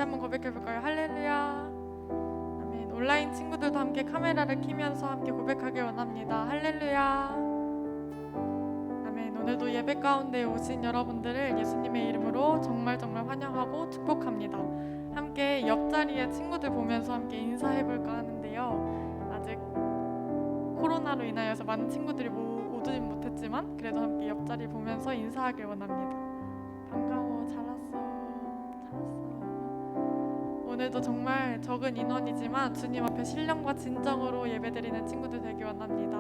한번 고백해볼까요? 할렐루야. 아멘. 온라인 친구들도 함께 카메라를 켜면서 함께 고백하길 원합니다. 할렐루야. 아멘. 오늘도 예배 가운데 오신 여러분들을 예수님의 이름으로 정말 환영하고 축복합니다. 함께 옆자리에 친구들 보면서 함께 인사해볼까 하는데요. 아직 코로나로 인하여서 많은 친구들이 오지 못했지만 그래도 함께 옆자리 보면서 인사하길 원합니다. 반가워. 잘 왔어. 오늘도 정말 적은 인원이지만 주님 앞에 신령과 진정으로 예배드리는 친구들 되길 원합니다.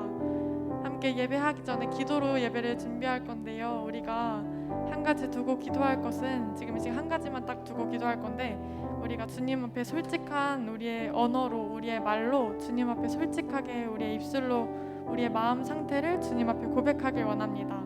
함께 예배하기 전에 기도로 예배를 준비할 건데요. 우리가 한 가지 두고 기도할 것은 지금 한 가지만 딱 두고 기도할 건데, 우리가 주님 앞에 솔직한 우리의 언어로, 우리의 말로 주님 앞에 솔직하게 우리의 입술로 우리의 마음 상태를 주님 앞에 고백하길 원합니다.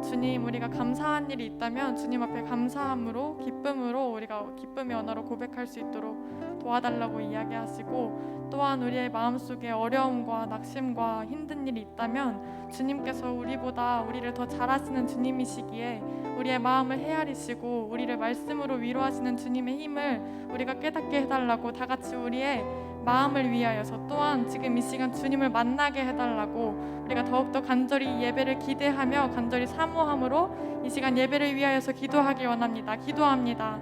주님, 우리가 감사한 일이 있다면 주님 앞에 감사함으로, 기쁨으로 우리가 기쁨의 언어로 고백할 수 있도록 도와달라고 이야기하시고, 또한 우리의 마음속에 어려움과 낙심과 힘든 일이 있다면 주님께서 우리보다 우리를 더 잘하시는 주님이시기에 우리의 마음을 헤아리시고 우리를 말씀으로 위로하시는 주님의 힘을 우리가 깨닫게 해달라고, 다 같이 우리의 마음을 위하여서 또한 지금 이 시간 주님을 만나게 해달라고 우리가 더욱더 간절히 예배를 기대하며 간절히 사모함으로 이 시간 예배를 위하여서 기도하길 원합니다. 기도합니다.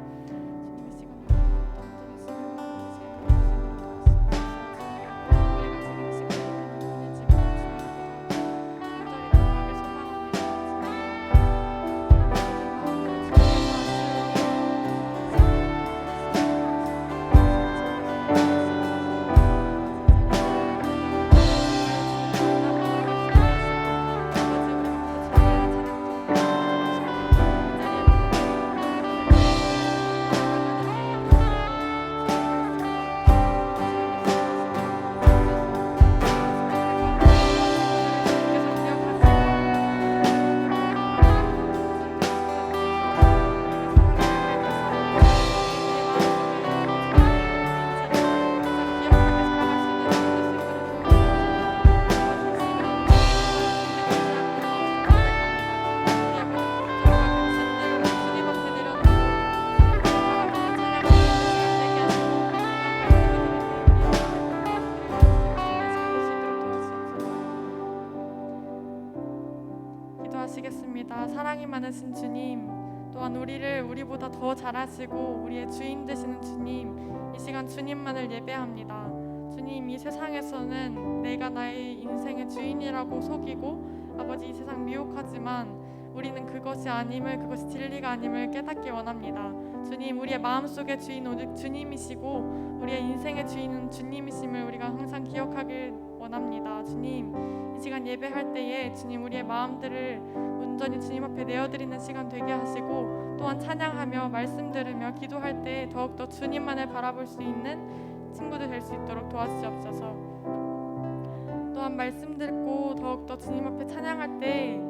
기도하시겠습니다. 사랑이 많으신 주님, 또한 우리를 우리보다 더 잘하시고 우리의 주인 되시는 주님, 이 시간 주님만을 예배합니다. 주님, 이 세상에서는 내가 나의 인생의 주인이라고 속이고 아버지 이 세상 미혹하지만 우리는 그것이 아님을, 그것이 진리가 아님을 깨닫기 원합니다. 주님, 우리의 마음속의 주인 오직 주님이시고 우리의 인생의 주인은 주님이심을 우리가 항상 기억하길 원합니다. 주님, 이 시간 예배할 때에 주님, 우리의 마음들을 온전히 주님 앞에 내어드리는 시간 되게 하시고, 또한 찬양하며 말씀 들으며 기도할 때 더욱더 주님만을 바라볼 수 있는 친구들 될 수 있도록 도와주시옵소서. 또한 말씀 듣고 더욱더 주님 앞에 찬양할 때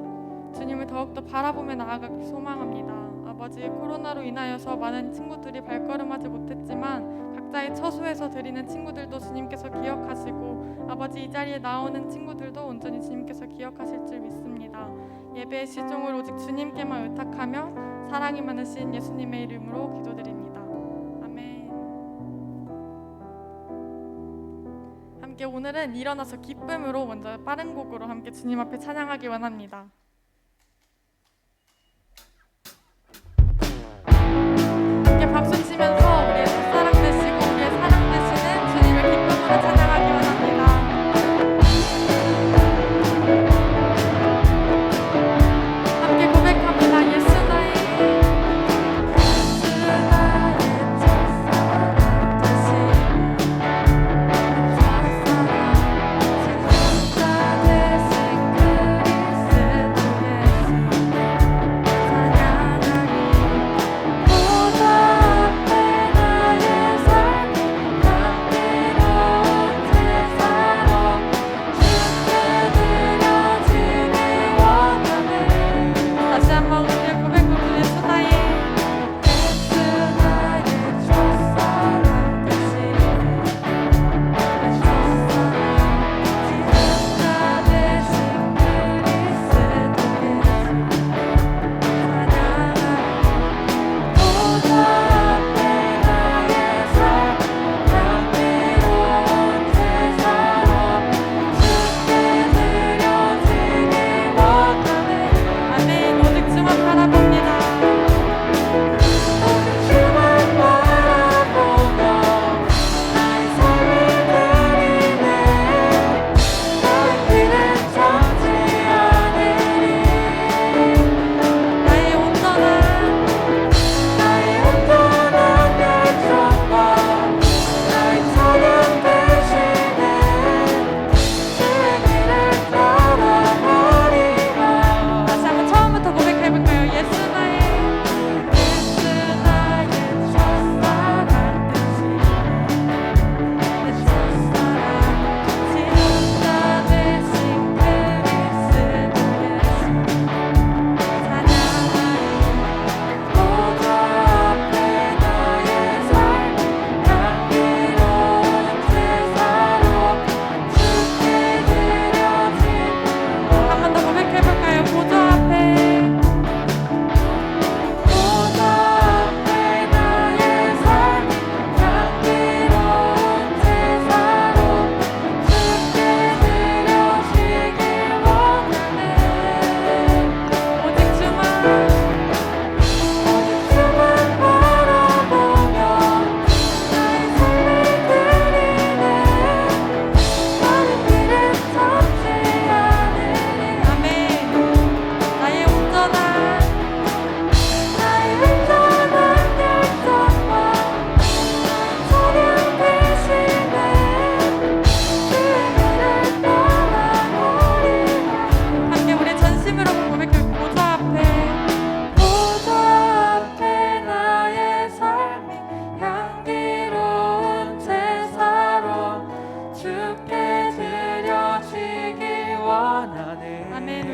주님을 더욱더 바라보며 나아가길 소망합니다. 아버지, 코로나로 인하여서 많은 친구들이 발걸음하지 못했지만 각자의 처소에서 드리는 친구들도 주님께서 기억하시고 아버지, 이 자리에 나오는 친구들도 온전히 주님께서 기억하실 줄 믿습니다. 예배의 시종을 오직 주님께만 의탁하며 사랑이 많으신 예수님의 이름으로 기도드립니다. 아멘. 함께 오늘은 일어나서 기쁨으로 먼저 빠른 곡으로 함께 주님 앞에 찬양하기 원합니다. 함께 박수 치면서 우리의 첫사랑 되시고 우리의 사랑 되시는 주님을 기쁨으로 찬양하기 원합니다. 함께 고백합니다. 예수 나의 첫사랑 되시고 천사 되신 그리스도 예수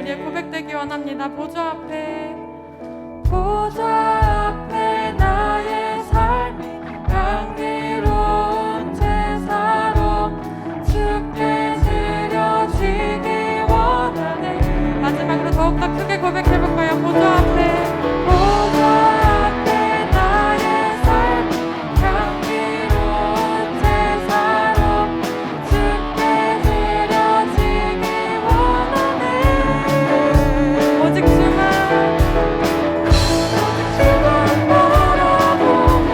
우리의 고백되기 원합니다. 보좌 앞에 나의 삶이 향기로운 제사로 주께 드려지기 원하네. 마지막으로 더욱더 크게 고백해볼까요? 보좌 앞에 나의 삶이 향기로운 제사로 주께 드려지기 원하네. 오직 주만 바라보며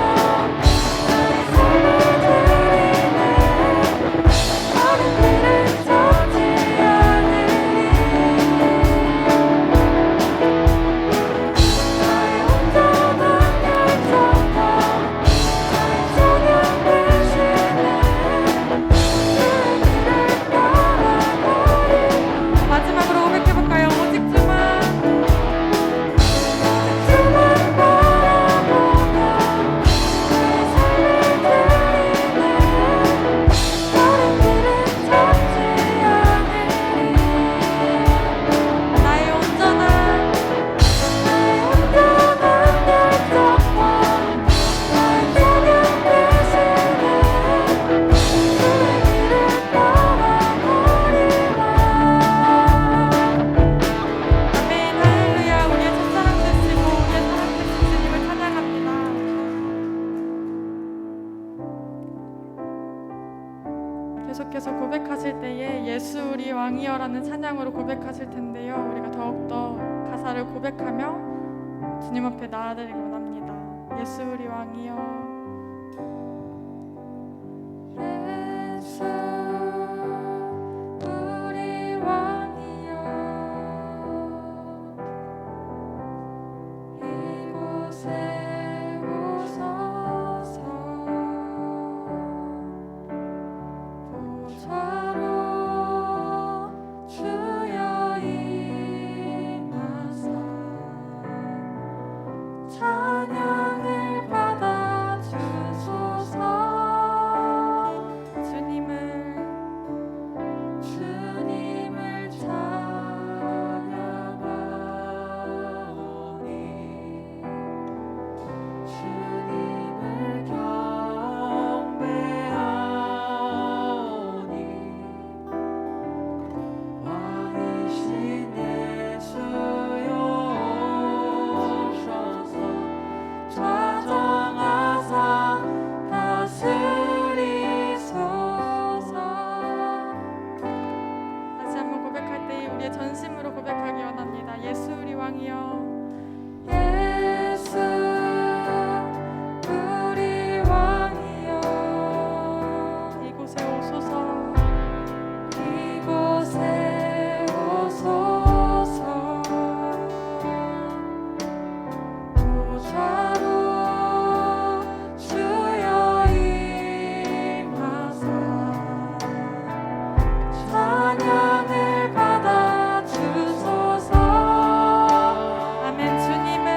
나의 삶을 드리네. 다른 길을 찾지 않으리. 나의 온전한 결정과 나의 소명 되시네. 그 길을 따라가리. 마지막으로 고백해볼까요? 오직 주만 주만 바라보며 나의 삶을 드리네. 다른 길을 찾지 않으리. 나의 온전한 나의 온전한 결정과 나의 소명 되시네. 주의 길을 따라가리라. 아멘 할렐루야. 우리의 첫사랑 되시고 우리의 사랑 되신 주님을 찬양합니다. 계속해서 고백하실 때에 예수 우리 왕이여라는 찬양으로 고백하실 텐데요. 우리가 더욱더 가사를 고백하며 주님 앞에 나아드리기 원합니다. 예수 우리 왕이여. 예수 우리 왕이여 이곳에 오소서. 보좌로 주여 임하사 찬양을 받아 주소서. 주님을 찬양하오니 주님을 경배하오니 왕이신 예수여 오셔서 좌정하사 다스리소서. 다시 한번 고백할 때 우리의 전심으로 고백하기 원합니다. 예수 우리 왕이여. 예수 우리 왕이여 이곳에 오소서. 이곳에 오소서. 보좌로 주여 임하사 찬양을 받아 주소서. 아멘. 주님을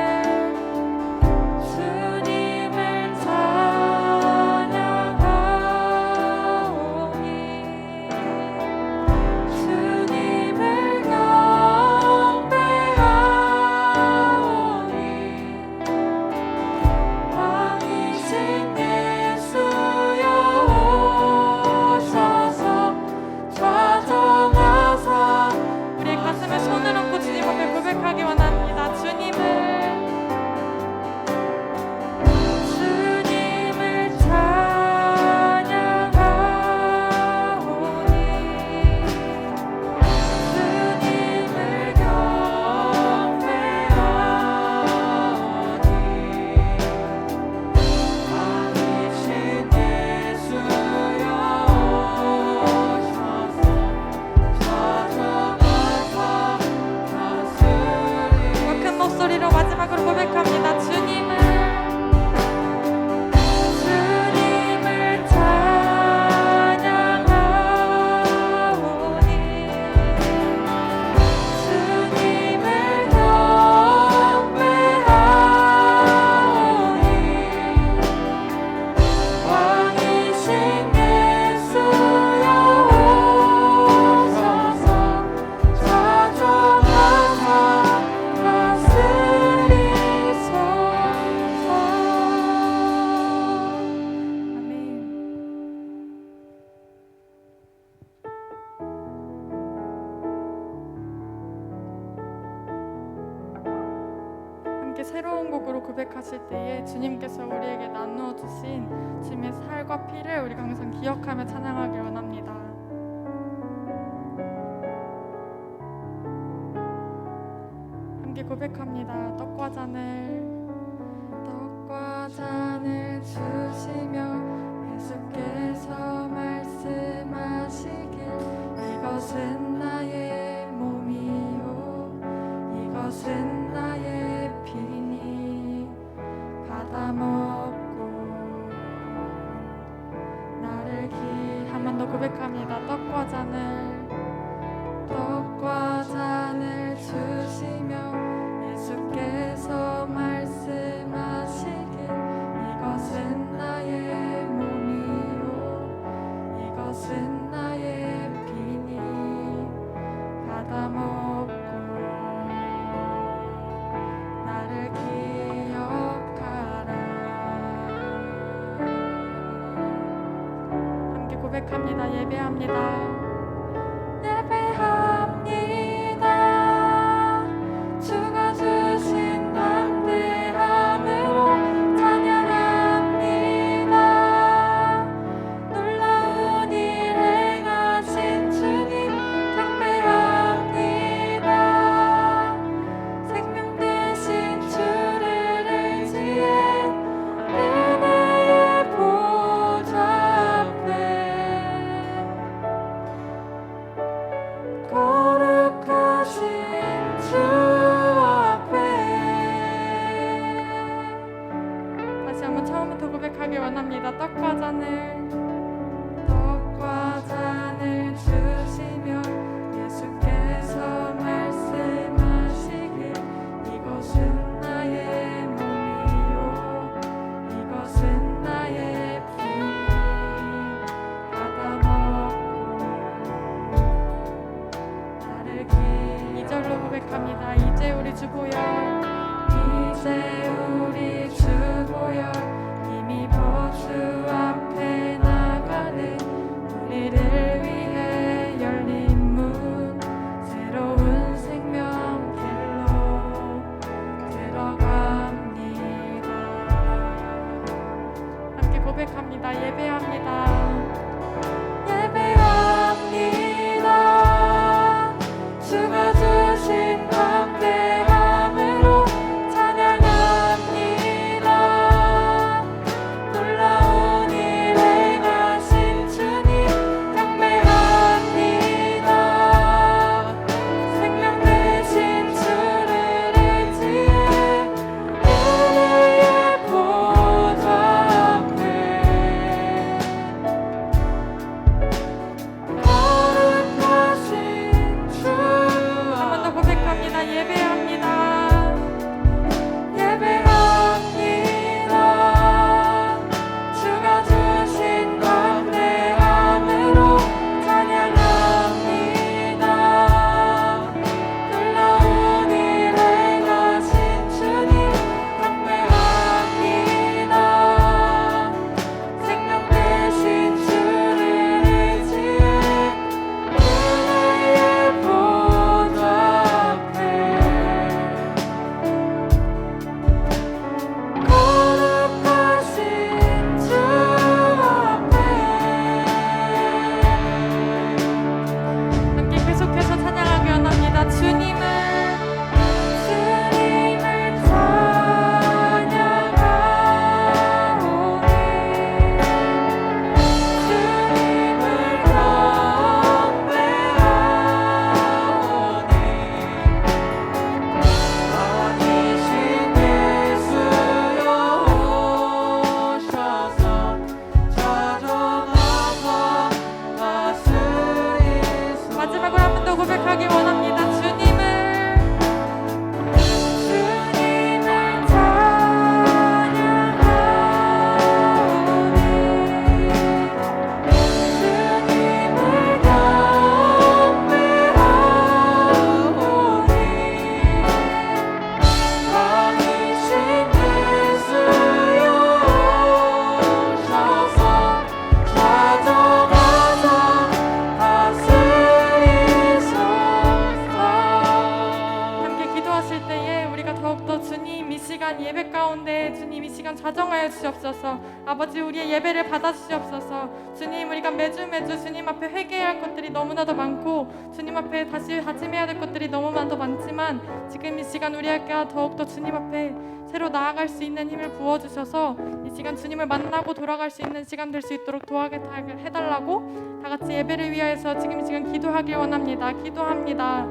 새로운 곡으로 고백하실 때에 주님께서 우리에게 나누어 주신 주님의 살과 피를 우리가 항상 기억하며 찬양하길 원합니다. 함께 고백합니다. 떡과 잔을 주시며 예수께서 말씀하시길 이것은 나의 몸이요 이것은 나의 피니 받아 먹고 나를 한 번 더 고백합니다. 떡과 잔을 주시며 예수께서 말씀하시길 이것은 나의 몸이요 이것은 나의 피니 받아 먹고 나를 기억하라. 함께 고백합니다. 예배합니다. 주가 주신 담대함으로 찬양합니다. 놀라운 일 행하신 주님 경배합니다. 생명 되신 주를 의지해 은혜의 보좌 앞에 거룩하신 주 앞에 다시 한번 처음부터 고백하길 원합니다. 떡과 잔을 주시며 예수께서 말씀하시길 이것은 나의 몸이요 이것은 나의 피니 받아 먹고 나를 2절로 고백합니다. 이제 우리 주 보여 이미 보주 앞에 나가는 우리를 위해 열린 문 새로운 생명길로 들어갑니다. 함께 고백합니다. 예배합니다. 주가 주신 담대함으로 찬양합니다. 놀라운 일 행하신 주님 경배합니다. 생명 되신 주를 의지해 은혜의 보좌 앞에 거룩하신 주 한 번 더 고백합니다. 예배합니다. 주가 주신 담대함으로 찬양합니다. 놀라운 일 행하신 주님 경배합니다. 생명 되신 주를 의지해 은혜의 보좌 앞에 거룩하신 주 앞에 함께 계속해서 찬양하기 원합니다. 주님을 찬양하오니 주님을 경배하오니 아니신 예수여 오셔서 찾아나서 다스리소서. 마지막으로 한 번 더 고백하기 원합니다. 주님을 예배 가운데 주님 이 시간 좌정하여 주시옵소서. 아버지, 우리의 예배를 받아주시옵소서. 주님, 우리가 매주 주님 앞에 회개해야 할 것들이 너무나도 많고 주님 앞에 다시 다짐해야 될 것들이 너무나도 많지만 지금 이 시간 우리에게 더욱더 주님 앞에 새로 나아갈 수 있는 힘을 부어주셔서 이 시간 주님을 만나고 돌아갈 수 있는 시간 될 수 있도록 도와게 해달라고 다 같이 예배를 위하여서 지금 이 시간 기도하길 원합니다. 기도합니다.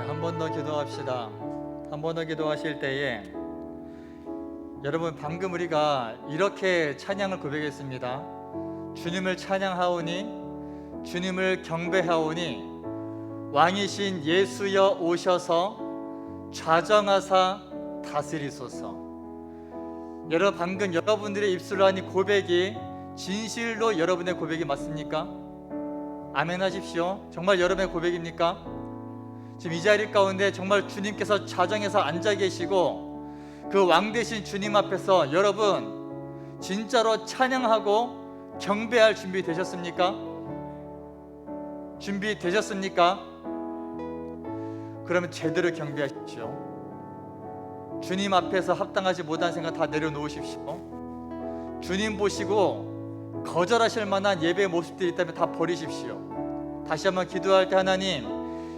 한 번 더 기도합시다. 한 번 더 기도하실 때에 여러분, 방금 우리가 이렇게 찬양을 고백했습니다. 주님을 찬양하오니 주님을 경배하오니 왕이신 예수여 오셔서 좌정하사 다스리소서. 여러분, 방금 여러분들의 입술로 한 이 고백이 진실로 여러분의 고백이 맞습니까? 아멘 하십시오. 정말 여러분의 고백입니까? 지금 이 자리 가운데 정말 주님께서 좌정해서 앉아 계시고 그 왕 되신 주님 앞에서 여러분 진짜로 찬양하고 경배할 준비 되셨습니까? 준비 되셨습니까? 그러면 제대로 경배하십시오. 주님 앞에서 합당하지 못한 생각 다 내려놓으십시오. 주님 보시고 거절하실 만한 예배의 모습들이 있다면 다 버리십시오. 다시 한번 기도할 때, 하나님,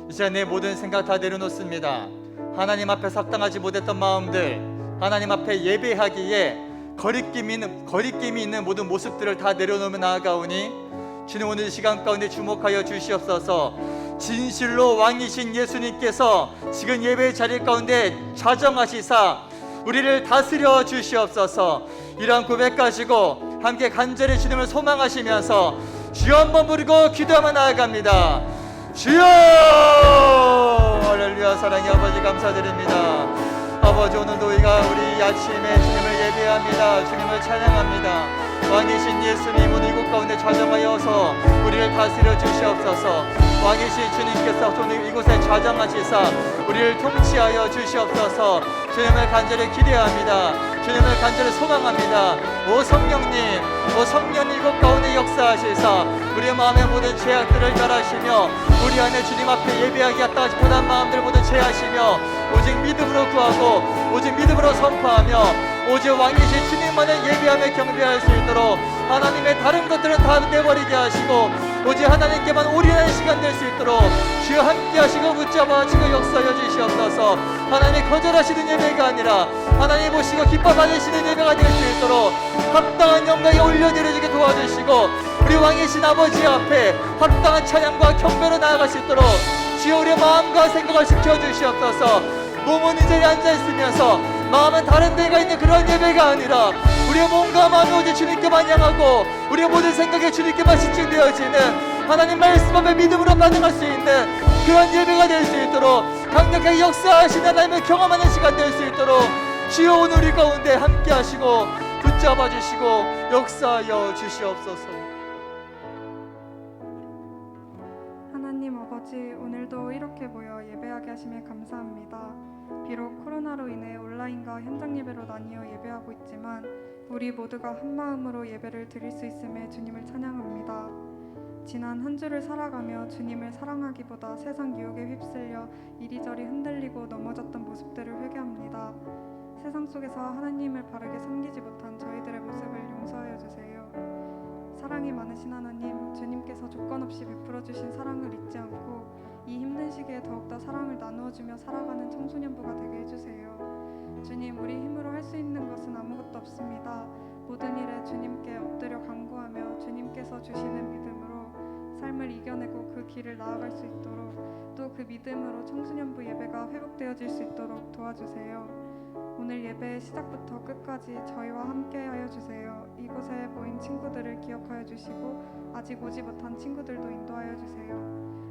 이 시간 내 모든 생각 다 내려놓습니다. 하나님 앞에 합당하지 못했던 마음들, 하나님 앞에 예배하기에 거리낌이 있는 모든 모습들을 다 내려놓으며 나아가오니 주님, 오늘 이 시간 가운데 주목하여 주시옵소서. 진실로 왕이신 예수님께서 지금 예배 자리 가운데 좌정하시사 우리를 다스려 주시옵소서. 이러한 고백 가지고 함께 간절히 주님을 소망하시면서 주여 한번 부르고 기도하며 나아갑니다. 주여! 할렐루야. 사랑의 아버지, 감사드립니다. 아버지, 오늘도 우리가 우리 아침에 주님을 예배합니다. 주님을 찬양합니다. 왕이신 예수님, 오늘 이곳 가운데 좌정하여서 우리를 다스려 주시옵소서. 왕이신 주님께서 오늘 이곳에 좌정하시사 우리를 통치하여 주시옵소서. 주님을 간절히 기대합니다. 주님을 간절히 소망합니다. 오 성령님, 오 성령 이곳 가운데 역사하시사 우리의 마음의 모든 죄악들을 멸하시며 우리 안에 주님 앞에 예배하기 합당하지 못한 마음들 모두 제하시며 오직 믿음으로 구하고 오직 믿음으로 선포하며 오직 왕이신 주님만을 예배하며 경배할 수 있도록 하나님의 다른 것들은 다 내버리게 하시고 오직 하나님께만 올인하는 시간 될 수 있도록 주여 함께 하시고 붙잡아 주시고 역사하여 주시옵소서. 하나님 거절하시는 예배가 아니라 하나님 보시고 기뻐 받으시는 예배가 될 수 있도록 합당한 영광에 올려드려지게 도와주시고 우리 왕이신 아버지 앞에 합당한 찬양과 경배로 나아갈 수 있도록 주여 우리의 마음과 생각을 지켜주시옵소서. 몸은 이 자리에 앉아있으면서 마음은 다른 데가 있는 그런 예배가 아니라 우리의 몸과 마음이 오직 주님께만 향하고 우리의 모든 생각이 주님께만 집중되어지는 하나님 말씀 앞에 믿음으로 반응할 수 있는 그런 예배가 될 수 있도록 강력하게 역사하시는 하나님을 경험하는 시간 될 수 있도록 주여 오늘 우리 가운데 함께 하시고 붙잡아 주시고 역사하여 주시옵소서. 하나님 아버지, 오늘도 이렇게 모여 예배하게 하심에 감사합니다. 비록 코로나로 인해 온라인과 현장 예배로 나뉘어 예배하고 있지만 우리 모두가 한 마음으로 예배를 드릴 수 있음에 주님을 찬양합니다. 지난 한 주를 살아가며 주님을 사랑하기보다 세상 유혹에 휩쓸려 이리저리 흔들리고 넘어졌던 모습들을 회개합니다. 세상 속에서 하나님을 바르게 섬기지 못한 저희들의 모습을 용서하여 주세요. 사랑이 많으신 하나님, 주님께서 조건 없이 베풀어 주신 사랑을 잊지 않고 이 힘든 시기에 더욱더 사랑을 나누어주며 살아가는 청소년부가 되게 해주세요. 주님, 우리 힘으로 할 수 있는 것은 아무것도 없습니다. 모든 일에 주님께 엎드려 간구하며 주님께서 주시는 믿음으로 삶을 이겨내고 그 길을 나아갈 수 있도록, 또 그 믿음으로 청소년부 예배가 회복되어질 수 있도록 도와주세요. 오늘 예배의 시작부터 끝까지 저희와 함께하여 주세요. 이곳에 모인 친구들을 기억하여 주시고 아직 오지 못한 친구들도 인도하여 주세요.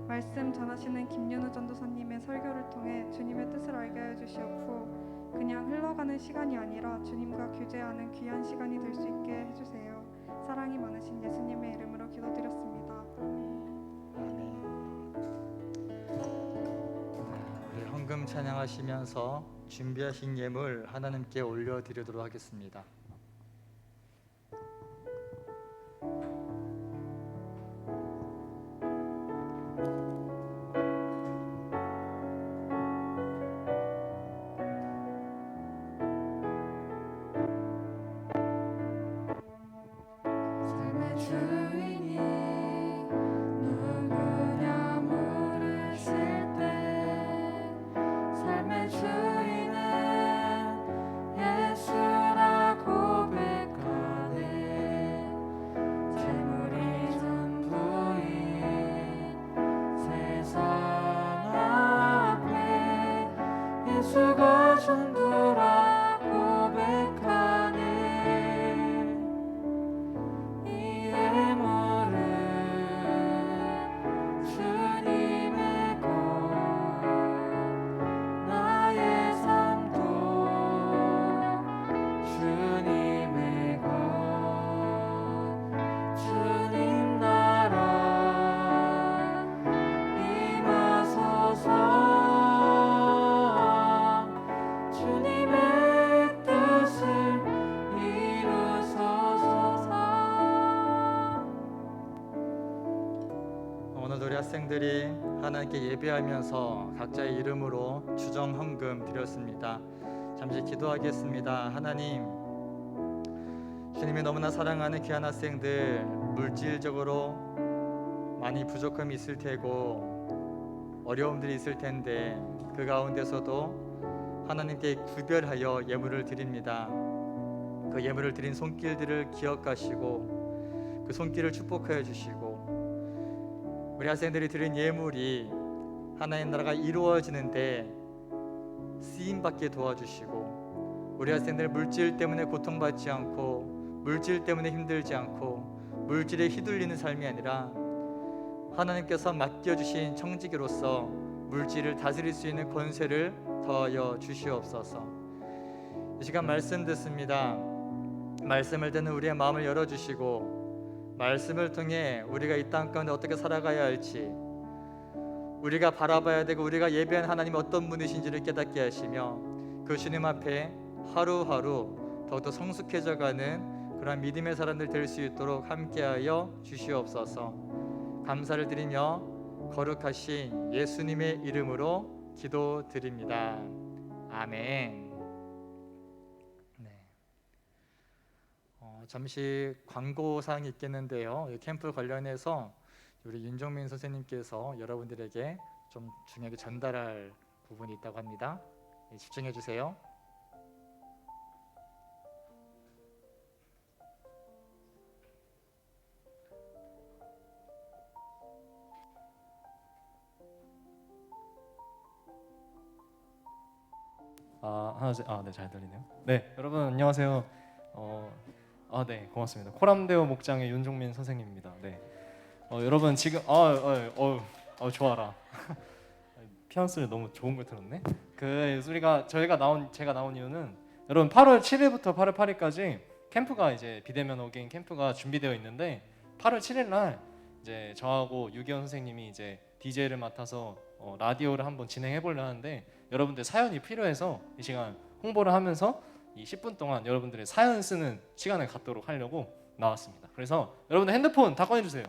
말씀 전하시는 김윤우 전도사님의 설교를 통해 주님의 뜻을 알게 하여 주시옵고, 그냥 흘러가는 시간이 아니라 주님과 교제하는 귀한 시간이 될 수 있게 해주세요. 사랑이 많으신 예수님의 이름으로 기도드렸습니다. 아멘. 우리 헌금 찬양하시면서 준비하신 예물 하나님께 올려드리도록 하겠습니다. 삶의 주인이 누구냐 물으실 때 삶의 주인은 예수라 고백하네. 재물이 전부인 세상 앞에 예수가 전부라 고백하네. 이 예물은 주님의 것, 나의 삶도 주님의 것. 주님 나라 임하소서. 주님의 뜻을 이루소서. 오늘도 우리 학생들이 하나님께 예배하면서 각자의 이름으로 주정 헌금 드렸습니다. 잠시 기도하겠습니다. 하나님, 주님이 너무나 사랑하는 귀한 학생들, 물질적으로 많이 부족함이 있을 테고 어려움들이 있을 텐데 그 가운데서도 하나님께 구별하여 예물을 드립니다. 그 예물을 드린 손길들을 기억하시고 그 손길을 축복하여 주시고, 우리 학생들이 드린 예물이 하나님 나라가 이루어지는데 쓰임받게 도와주시고, 우리 학생들 물질 때문에 고통받지 않고 물질 때문에 힘들지 않고 물질에 휘둘리는 삶이 아니라 하나님께서 맡겨주신 청지기로서 물질을 다스릴 수 있는 권세를 더하여 주시옵소서. 이 시간 말씀 듣습니다. 말씀을 듣는 우리의 마음을 열어주시고, 말씀을 통해 우리가 이 땅 가운데 어떻게 살아가야 할지, 우리가 바라봐야 되고 우리가 예배한 하나님이 어떤 분이신지를 깨닫게 하시며, 그 주님 앞에 하루하루 더욱더 성숙해져가는 그런 믿음의 사람들 될 수 있도록 함께하여 주시옵소서. 감사를 드리며 거룩하신 예수님의 이름으로 기도드립니다. 아멘. 네. 잠시 광고 사항이 있겠는데요. 이 캠프 관련해서 우리 윤종민 선생님께서 여러분들에게 좀 중요하게 전달할 부분이 있다고 합니다. 집중해 주세요. 네, 잘 들리네요. 네, 여러분 안녕하세요. 네, 고맙습니다. 코람데오 목장의 윤종민 선생님입니다. 네, 여러분 지금 좋아라. 피아노를 너무 좋은 걸 들었네. 제가 나온 이유는, 여러분 8월 7일부터 8월 8일까지 캠프가 이제 비대면 어게인 캠프가 준비되어 있는데, 8월 7일 날 이제 저하고 유기현 선생님이 이제 DJ를 맡아서 라디오를 한번 진행해 보려 하는데, 여러분들 사연이 필요해서 이 시간 홍보를 하면서 이 10분 동안 여러분들의 사연 쓰는 시간을 갖도록 하려고 나왔습니다. 그래서 여러분들 핸드폰 다 꺼내주세요.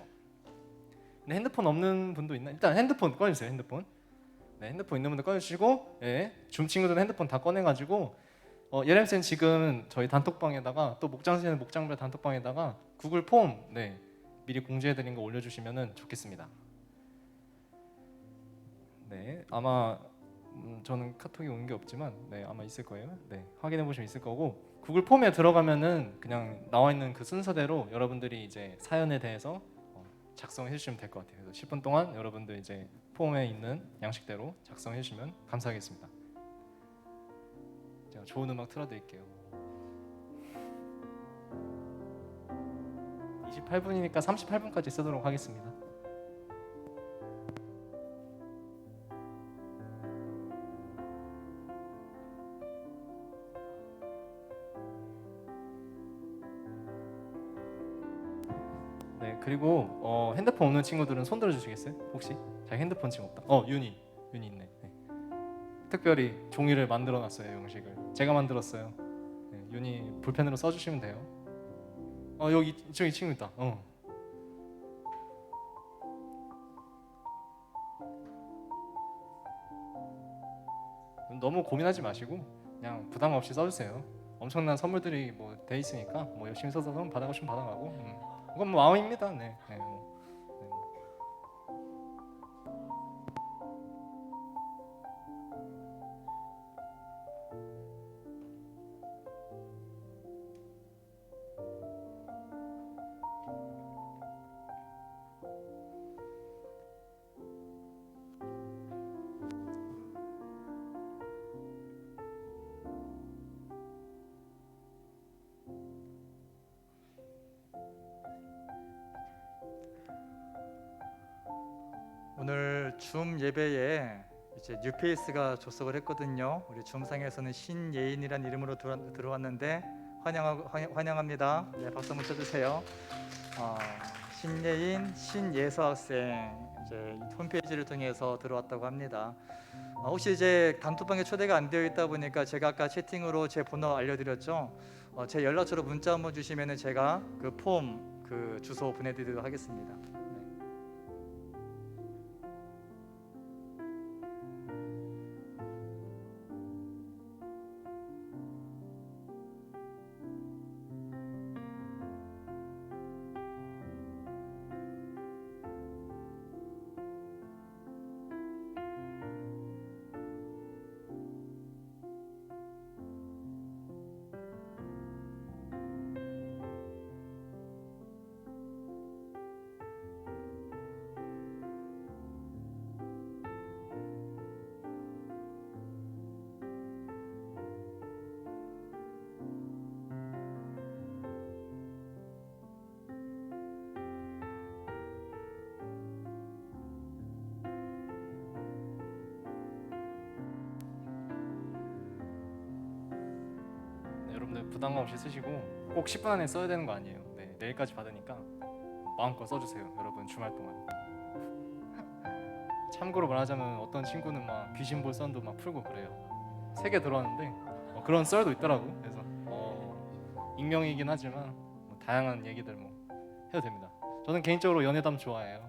근데 핸드폰 없는 분도 있나? 일단 핸드폰 꺼내주세요. 핸드폰. 네, 핸드폰 있는 분들 꺼내주시고, 줌 친구들은 핸드폰 다 꺼내가지고, 예렘쌤 지금 저희 단톡방에다가, 또 목장쌤은 목장별 단톡방에다가 구글 폼 미리 공지해드린 거 올려주시면 좋겠습니다. 네, 아마 저는 카톡이 온 게 없지만 네, 아마 있을 거예요. 네, 확인해 보시면 있을 거고 구글 폼에 들어가면은 그냥 나와 있는 그 순서대로 여러분들이 이제 사연에 대해서 작성해 주시면 될 것 같아요. 그래서 10분 동안 여러분들 이제 폼에 있는 양식대로 작성해 주시면 감사하겠습니다. 제가 좋은 음악 틀어드릴게요. 28분이니까 38분까지 쓰도록 하겠습니다. 네, 그리고 핸드폰 없는 친구들은 손 들어주시겠어요? 혹시? 자기 핸드폰 지금 없다. 윤이 있네. 네. 특별히 종이를 만들어놨어요. 영식을 제가 만들었어요. 네, 윤이 볼펜으로 써주시면 돼요. 여기 저기 친구 있다. 너무 고민하지 마시고 그냥 부담 없이 써주세요. 엄청난 선물들이 뭐 돼 있으니까 뭐 열심히 써서 받아가고 싶으면 받아가고 이건 뭐 마음입니다. 네. 오늘 줌 예배에 이제 뉴페이스가 접속을 했거든요. 우리 줌상에서는 신예인이라는 이름으로 들어왔는데 환영합니다. 네, 박수 한번 쳐주세요. 신예인, 신예서 학생 이제 홈페이지를 통해서 들어왔다고 합니다. 혹시 이제 단톡방에 초대가 안 되어 있다 보니까 제가 아까 채팅으로 제 번호 알려드렸죠. 제 연락처로 문자 한번 주시면은 제가 그 폼 그 주소 보내드리도록 하겠습니다. 여러분들 부담감 없이 쓰시고 꼭 10분 안에 써야 되는 거 아니에요. 네, 내일까지 받으니까 마음껏 써주세요. 여러분 주말 동안. 참고로 말하자면 어떤 친구는 막 귀신 볼 썰도 막 풀고 그래요. 3개 들어왔는데 그런 썰도 있더라고. 그래서 익명이긴 하지만 뭐 다양한 얘기들 뭐 해도 됩니다. 저는 개인적으로 연애담 좋아해요.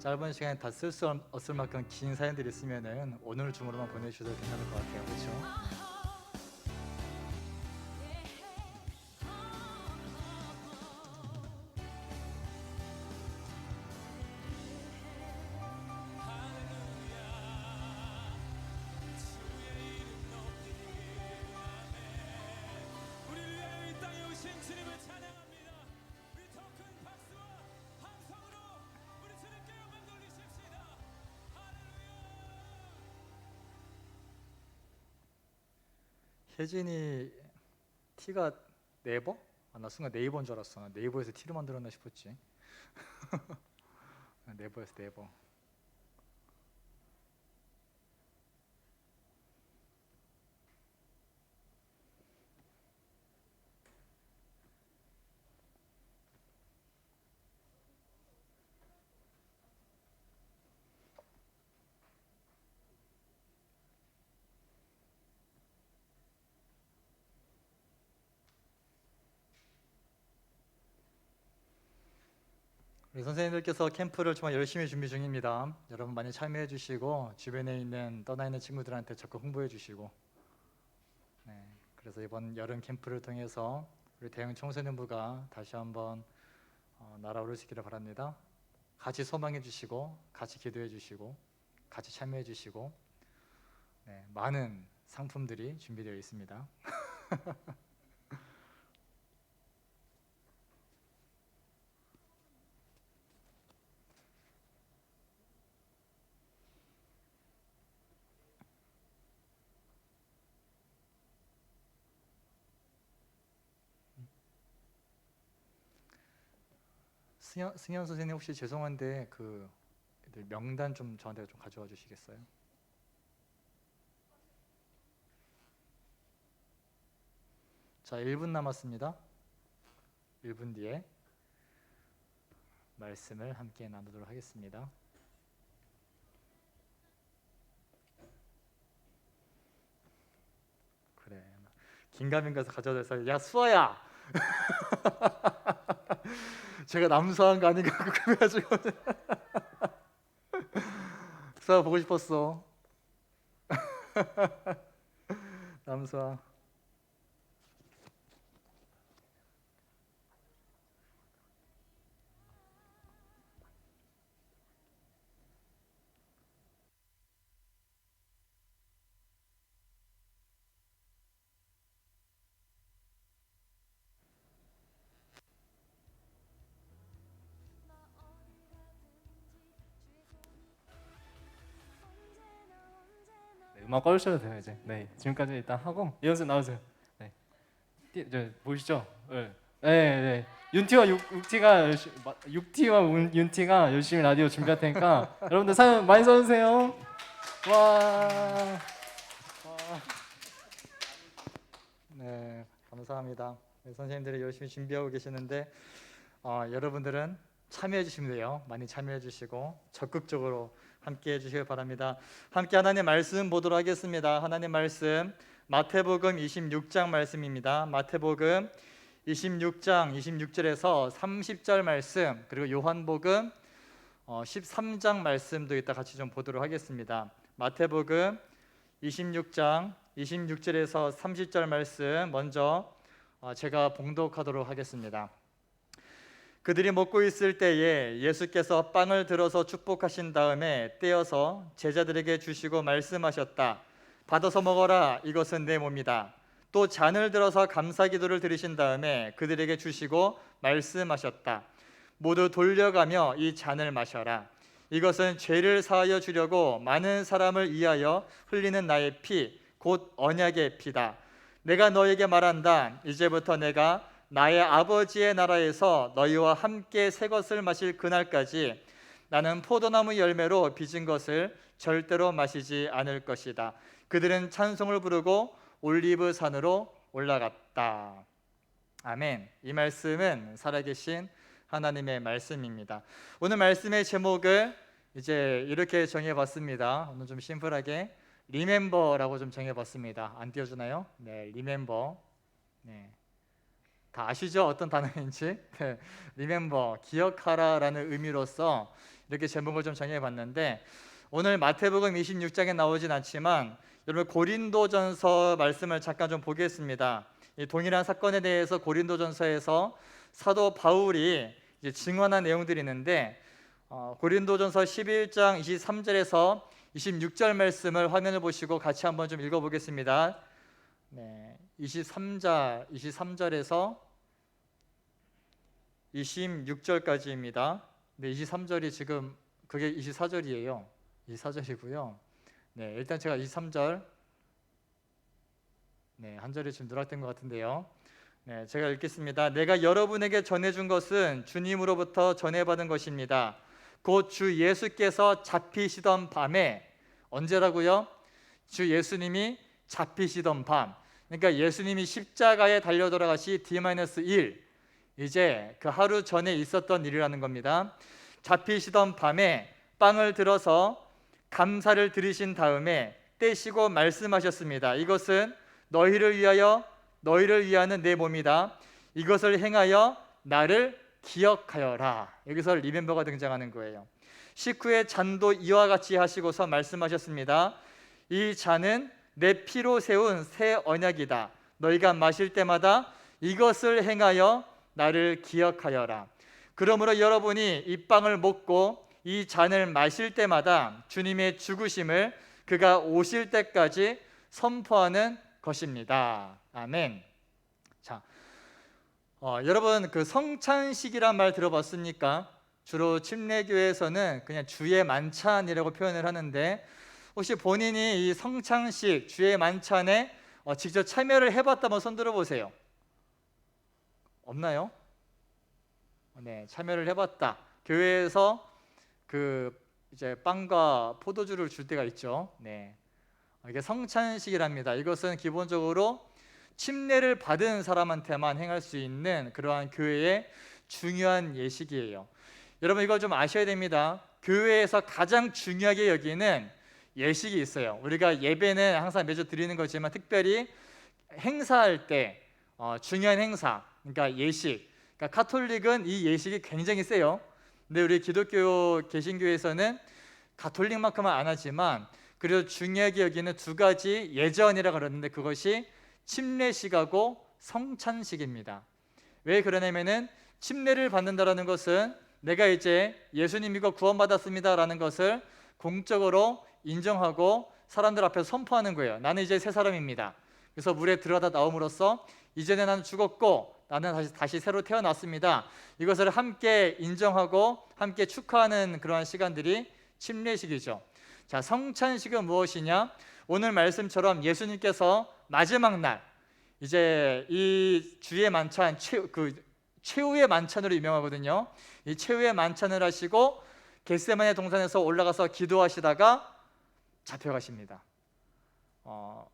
짧은 시간에 다 쓸 수 없을 만큼 긴 사연들이 있으면은 오늘 중으로만 보내주셔도 괜찮을 것 같아요. 그렇죠? 우리를 위하여 이 땅에 오신 주님을 찬양합니다. 우리 더 큰 박수와 함성으로 우리 주님께 영광 돌리십시다. 할렐루야. 혜진이 티가 네이버? 나 순간 네이버인 줄 알았어. 네이버에서 티를 만들었나 싶었지. 네이버에서 네이버. 우리 선생님들께서 캠프를 정말 열심히 준비 중입니다. 여러분 많이 참여해 주시고 주변에 있는 떠나 있는 친구들한테 적극 홍보해 주시고, 네, 그래서 이번 여름 캠프를 통해서 우리 대형 청소년부가 다시 한번 날아오를 수 있기를 바랍니다. 같이 소망해 주시고 같이 기도해 주시고 같이 참여해 주시고, 네, 많은 상품들이 준비되어 있습니다. 승현 선생님 혹시 죄송한데 그 애들 명단 좀 저한테 좀 가져와 주시겠어요? 자, 1분 남았습니다. 1분 뒤에 말씀을 함께 나누도록 하겠습니다. 그래, 긴가민 가서 가져와서 야 수아야 제가 남수한 거 아닌가 그래가지고 수아 보고 싶었어. 남수아. 네, 음악 꺼주셔도 돼요 이제. 네, 지금까지 일단 하고 이현수 나오세요. 네, 저 보이시죠? 네, 네, 네. 윤티와 육티가 열심히, 육티와 윤티가 열심히 라디오 준비할 테니까 여러분들 사연 많이 써주세요. 와. 네, 감사합니다. 네, 선생님들이 열심히 준비하고 계시는데 여러분들은 참여해 주시면 돼요. 많이 참여해 주시고 적극적으로 함께 해주시길 바랍니다. 함께 하나님 말씀 보도록 하겠습니다. 하나님 말씀 마태복음 26장 말씀입니다. 마태복음 26장 26절에서 30절 말씀, 그리고 요한복음 13장 말씀도 이따 같이 좀 보도록 하겠습니다. 마태복음 26장 26절에서 30절 말씀 먼저 제가 봉독하도록 하겠습니다. 그들이 먹고 있을 때에 예수께서 빵을 들어서 축복하신 다음에 떼어서 제자들에게 주시고 말씀하셨다. 받아서 먹어라. 이것은 내 몸이다. 또 잔을 들어서 감사기도를 드리신 다음에 그들에게 주시고 말씀하셨다. 모두 돌려가며 이 잔을 마셔라. 이것은 죄를 사하여 주려고 많은 사람을 위하여 흘리는 나의 피, 곧 언약의 피다. 내가 너에게 말한다. 이제부터 내가 나의 아버지의 나라에서 너희와 함께 새 것을 마실 그날까지 나는 포도나무 열매로 빚은 것을 절대로 마시지 않을 것이다. 그들은 찬송을 부르고 올리브 산으로 올라갔다. 아멘. 이 말씀은 살아계신 하나님의 말씀입니다. 오늘 말씀의 제목을 이제 이렇게 정해봤습니다. 오늘 좀 심플하게 리멤버라고 좀 정해봤습니다. 안 띄워주나요? 네, 리멤버. 네. 다 아시죠? 어떤 단어인지? 네, remember, 기억하라라는 의미로서 이렇게 제목을 좀 정해봤는데 오늘 마태복음 26장에 나오진 않지만 여러분 고린도전서 말씀을 잠깐 좀 보겠습니다. 이 동일한 사건에 대해서 고린도전서에서 사도 바울이 이제 증언한 내용들이 있는데 고린도전서 11장 23절에서 26절 말씀을 화면을 보시고 같이 한번 좀 읽어보겠습니다. 네, 23절에서 26절까지입니다. 네, 23절이 지금 그게 24절이에요. 24절이고요. 네, 일단 제가 23절 한 절이 좀 누락된 것 같은데요. 네, 제가 읽겠습니다. 내가 여러분에게 전해준 것은 주님으로부터 전해받은 것입니다. 곧 주 예수께서 잡히시던 밤에 언제라고요? 주 예수님이 잡히시던 밤. 그러니까 예수님이 십자가에 달려 돌아가시 D-1 이제 그 하루 전에 있었던 일이라는 겁니다. 잡히시던 밤에 빵을 들어서 감사를 드리신 다음에 떼시고 말씀하셨습니다. 이것은 너희를 위하는 내 몸이다. 이것을 행하여 나를 기억하여라. 여기서 리멤버가 등장하는 거예요. 식후에 잔도 이와 같이 하시고서 말씀하셨습니다. 이 잔은 내 피로 세운 새 언약이다. 너희가 마실 때마다 이것을 행하여 나를 기억하여라. 그러므로 여러분이 이 빵을 먹고 이 잔을 마실 때마다 주님의 죽으심을 그가 오실 때까지 선포하는 것입니다. 아멘. 자, 여러분 그 성찬식이란 말 들어봤습니까? 주로 침례교회에서는 그냥 주의 만찬이라고 표현을 하는데 혹시 본인이 이 성찬식 주의 만찬에 직접 참여를 해봤다면 손 들어보세요. 없나요? 네, 참여를 해봤다. 교회에서 그 이제 빵과 포도주를 줄 때가 있죠. 네, 이게 성찬식이랍니다. 이것은 기본적으로 침례를 받은 사람한테만 행할 수 있는 그러한 교회의 중요한 예식이에요. 여러분 이걸 좀 아셔야 됩니다. 교회에서 가장 중요하게 여기는 예식이 있어요. 우리가 예배는 항상 매주 드리는 거지만 특별히 행사할 때 중요한 행사, 그러니까 예식. 그러니까 카톨릭은 이 예식이 굉장히 세요. 근데 우리 기독교 개신교에서는 가톨릭만큼은 안 하지만 그래도 중요하게 여기는 두 가지 예전이라 그러는데 그것이 침례식하고 성찬식입니다. 왜 그러냐면은 침례를 받는다라는 것은 내가 이제 예수님 믿고 구원받았습니다라는 것을 공적으로 인정하고 사람들 앞에서 선포하는 거예요. 나는 이제 새 사람입니다. 그래서 물에 들어가다 나옴으로써 이전에 나는 죽었고 나는 다시 새로 태어났습니다. 이것을 함께 인정하고 함께 축하하는 그러한 시간들이 침례식이죠. 자, 성찬식은 무엇이냐? 오늘 말씀처럼 예수님께서 마지막 날 이제 이 주의 만찬 최후의 만찬으로 유명하거든요. 이 최후의 만찬을 하시고 겟세마네 동산에서 올라가서 기도하시다가 잡혀가십니다.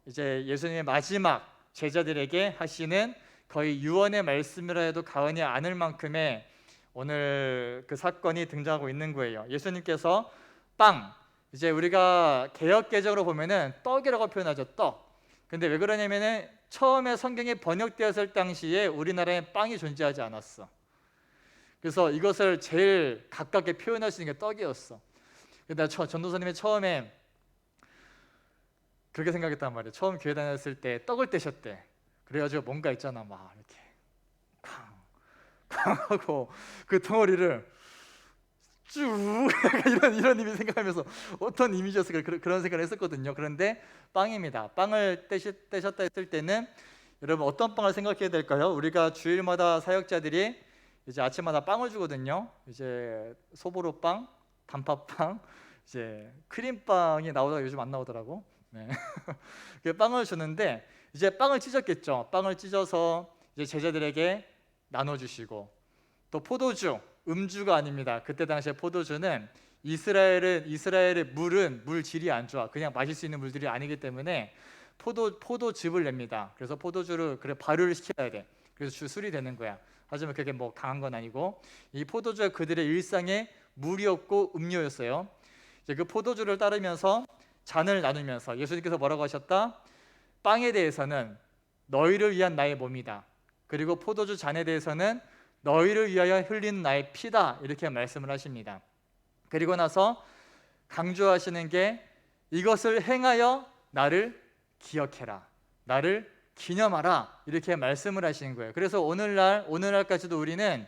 이제 예수님의 마지막 제자들에게 하시는 거의 유언의 말씀이라 해도 과언이 아닐 만큼의 오늘 그 사건이 등장하고 있는 거예요. 예수님께서 빵, 이제 우리가 개역개정으로 보면은 떡이라고 표현하죠. 떡. 근데 왜 그러냐면은 처음에 성경이 번역되었을 당시에 우리나라에 빵이 존재하지 않았어. 그래서 이것을 제일 가깝게 표현할 수 있는 게 떡이었어. 근데 전도사님이 처음에 그렇게 생각했단 말이에요. 처음 교회 다녔을 때 떡을 떼셨대. 그래가지고 뭔가 있잖아, 막 이렇게 쾅 하고 그 덩어리를 쭉 이런 의미 생각하면서 어떤 이미지였을까 그런 생각을 했었거든요. 그런데 빵입니다. 빵을 떼셨다 했을 때는 여러분 어떤 빵을 생각해야 될까요? 우리가 주일마다 사역자들이 이제 아침마다 빵을 주거든요. 이제 소보로빵, 단팥빵, 이제 크림빵이 나오다가 요즘 안 나오더라고. 네. 그 빵을 주는데 이제 빵을 찢었겠죠. 빵을 찢어서 이제 제자들에게 나눠주시고 또 포도주, 음주가 아닙니다. 그때 당시에 포도주는 이스라엘의 물은 물 질이 안 좋아. 그냥 마실 수 있는 물들이 아니기 때문에 포도즙을 냅니다. 그래서 포도주를 발효를 시켜야 돼. 그래서 술이 되는 거야. 하지만 그게 뭐 강한 건 아니고 이 포도주가 그들의 일상의 물이었고 음료였어요. 이제 그 포도주를 따르면서 잔을 나누면서 예수님께서 뭐라고 하셨다? 빵에 대해서는 너희를 위한 나의 몸이다. 그리고 포도주 잔에 대해서는 너희를 위하여 흘린 나의 피다 이렇게 말씀을 하십니다. 그리고 나서 강조하시는 게 이것을 행하여 나를 기억해라, 나를 기념하라 이렇게 말씀을 하시는 거예요. 그래서 오늘날까지도 우리는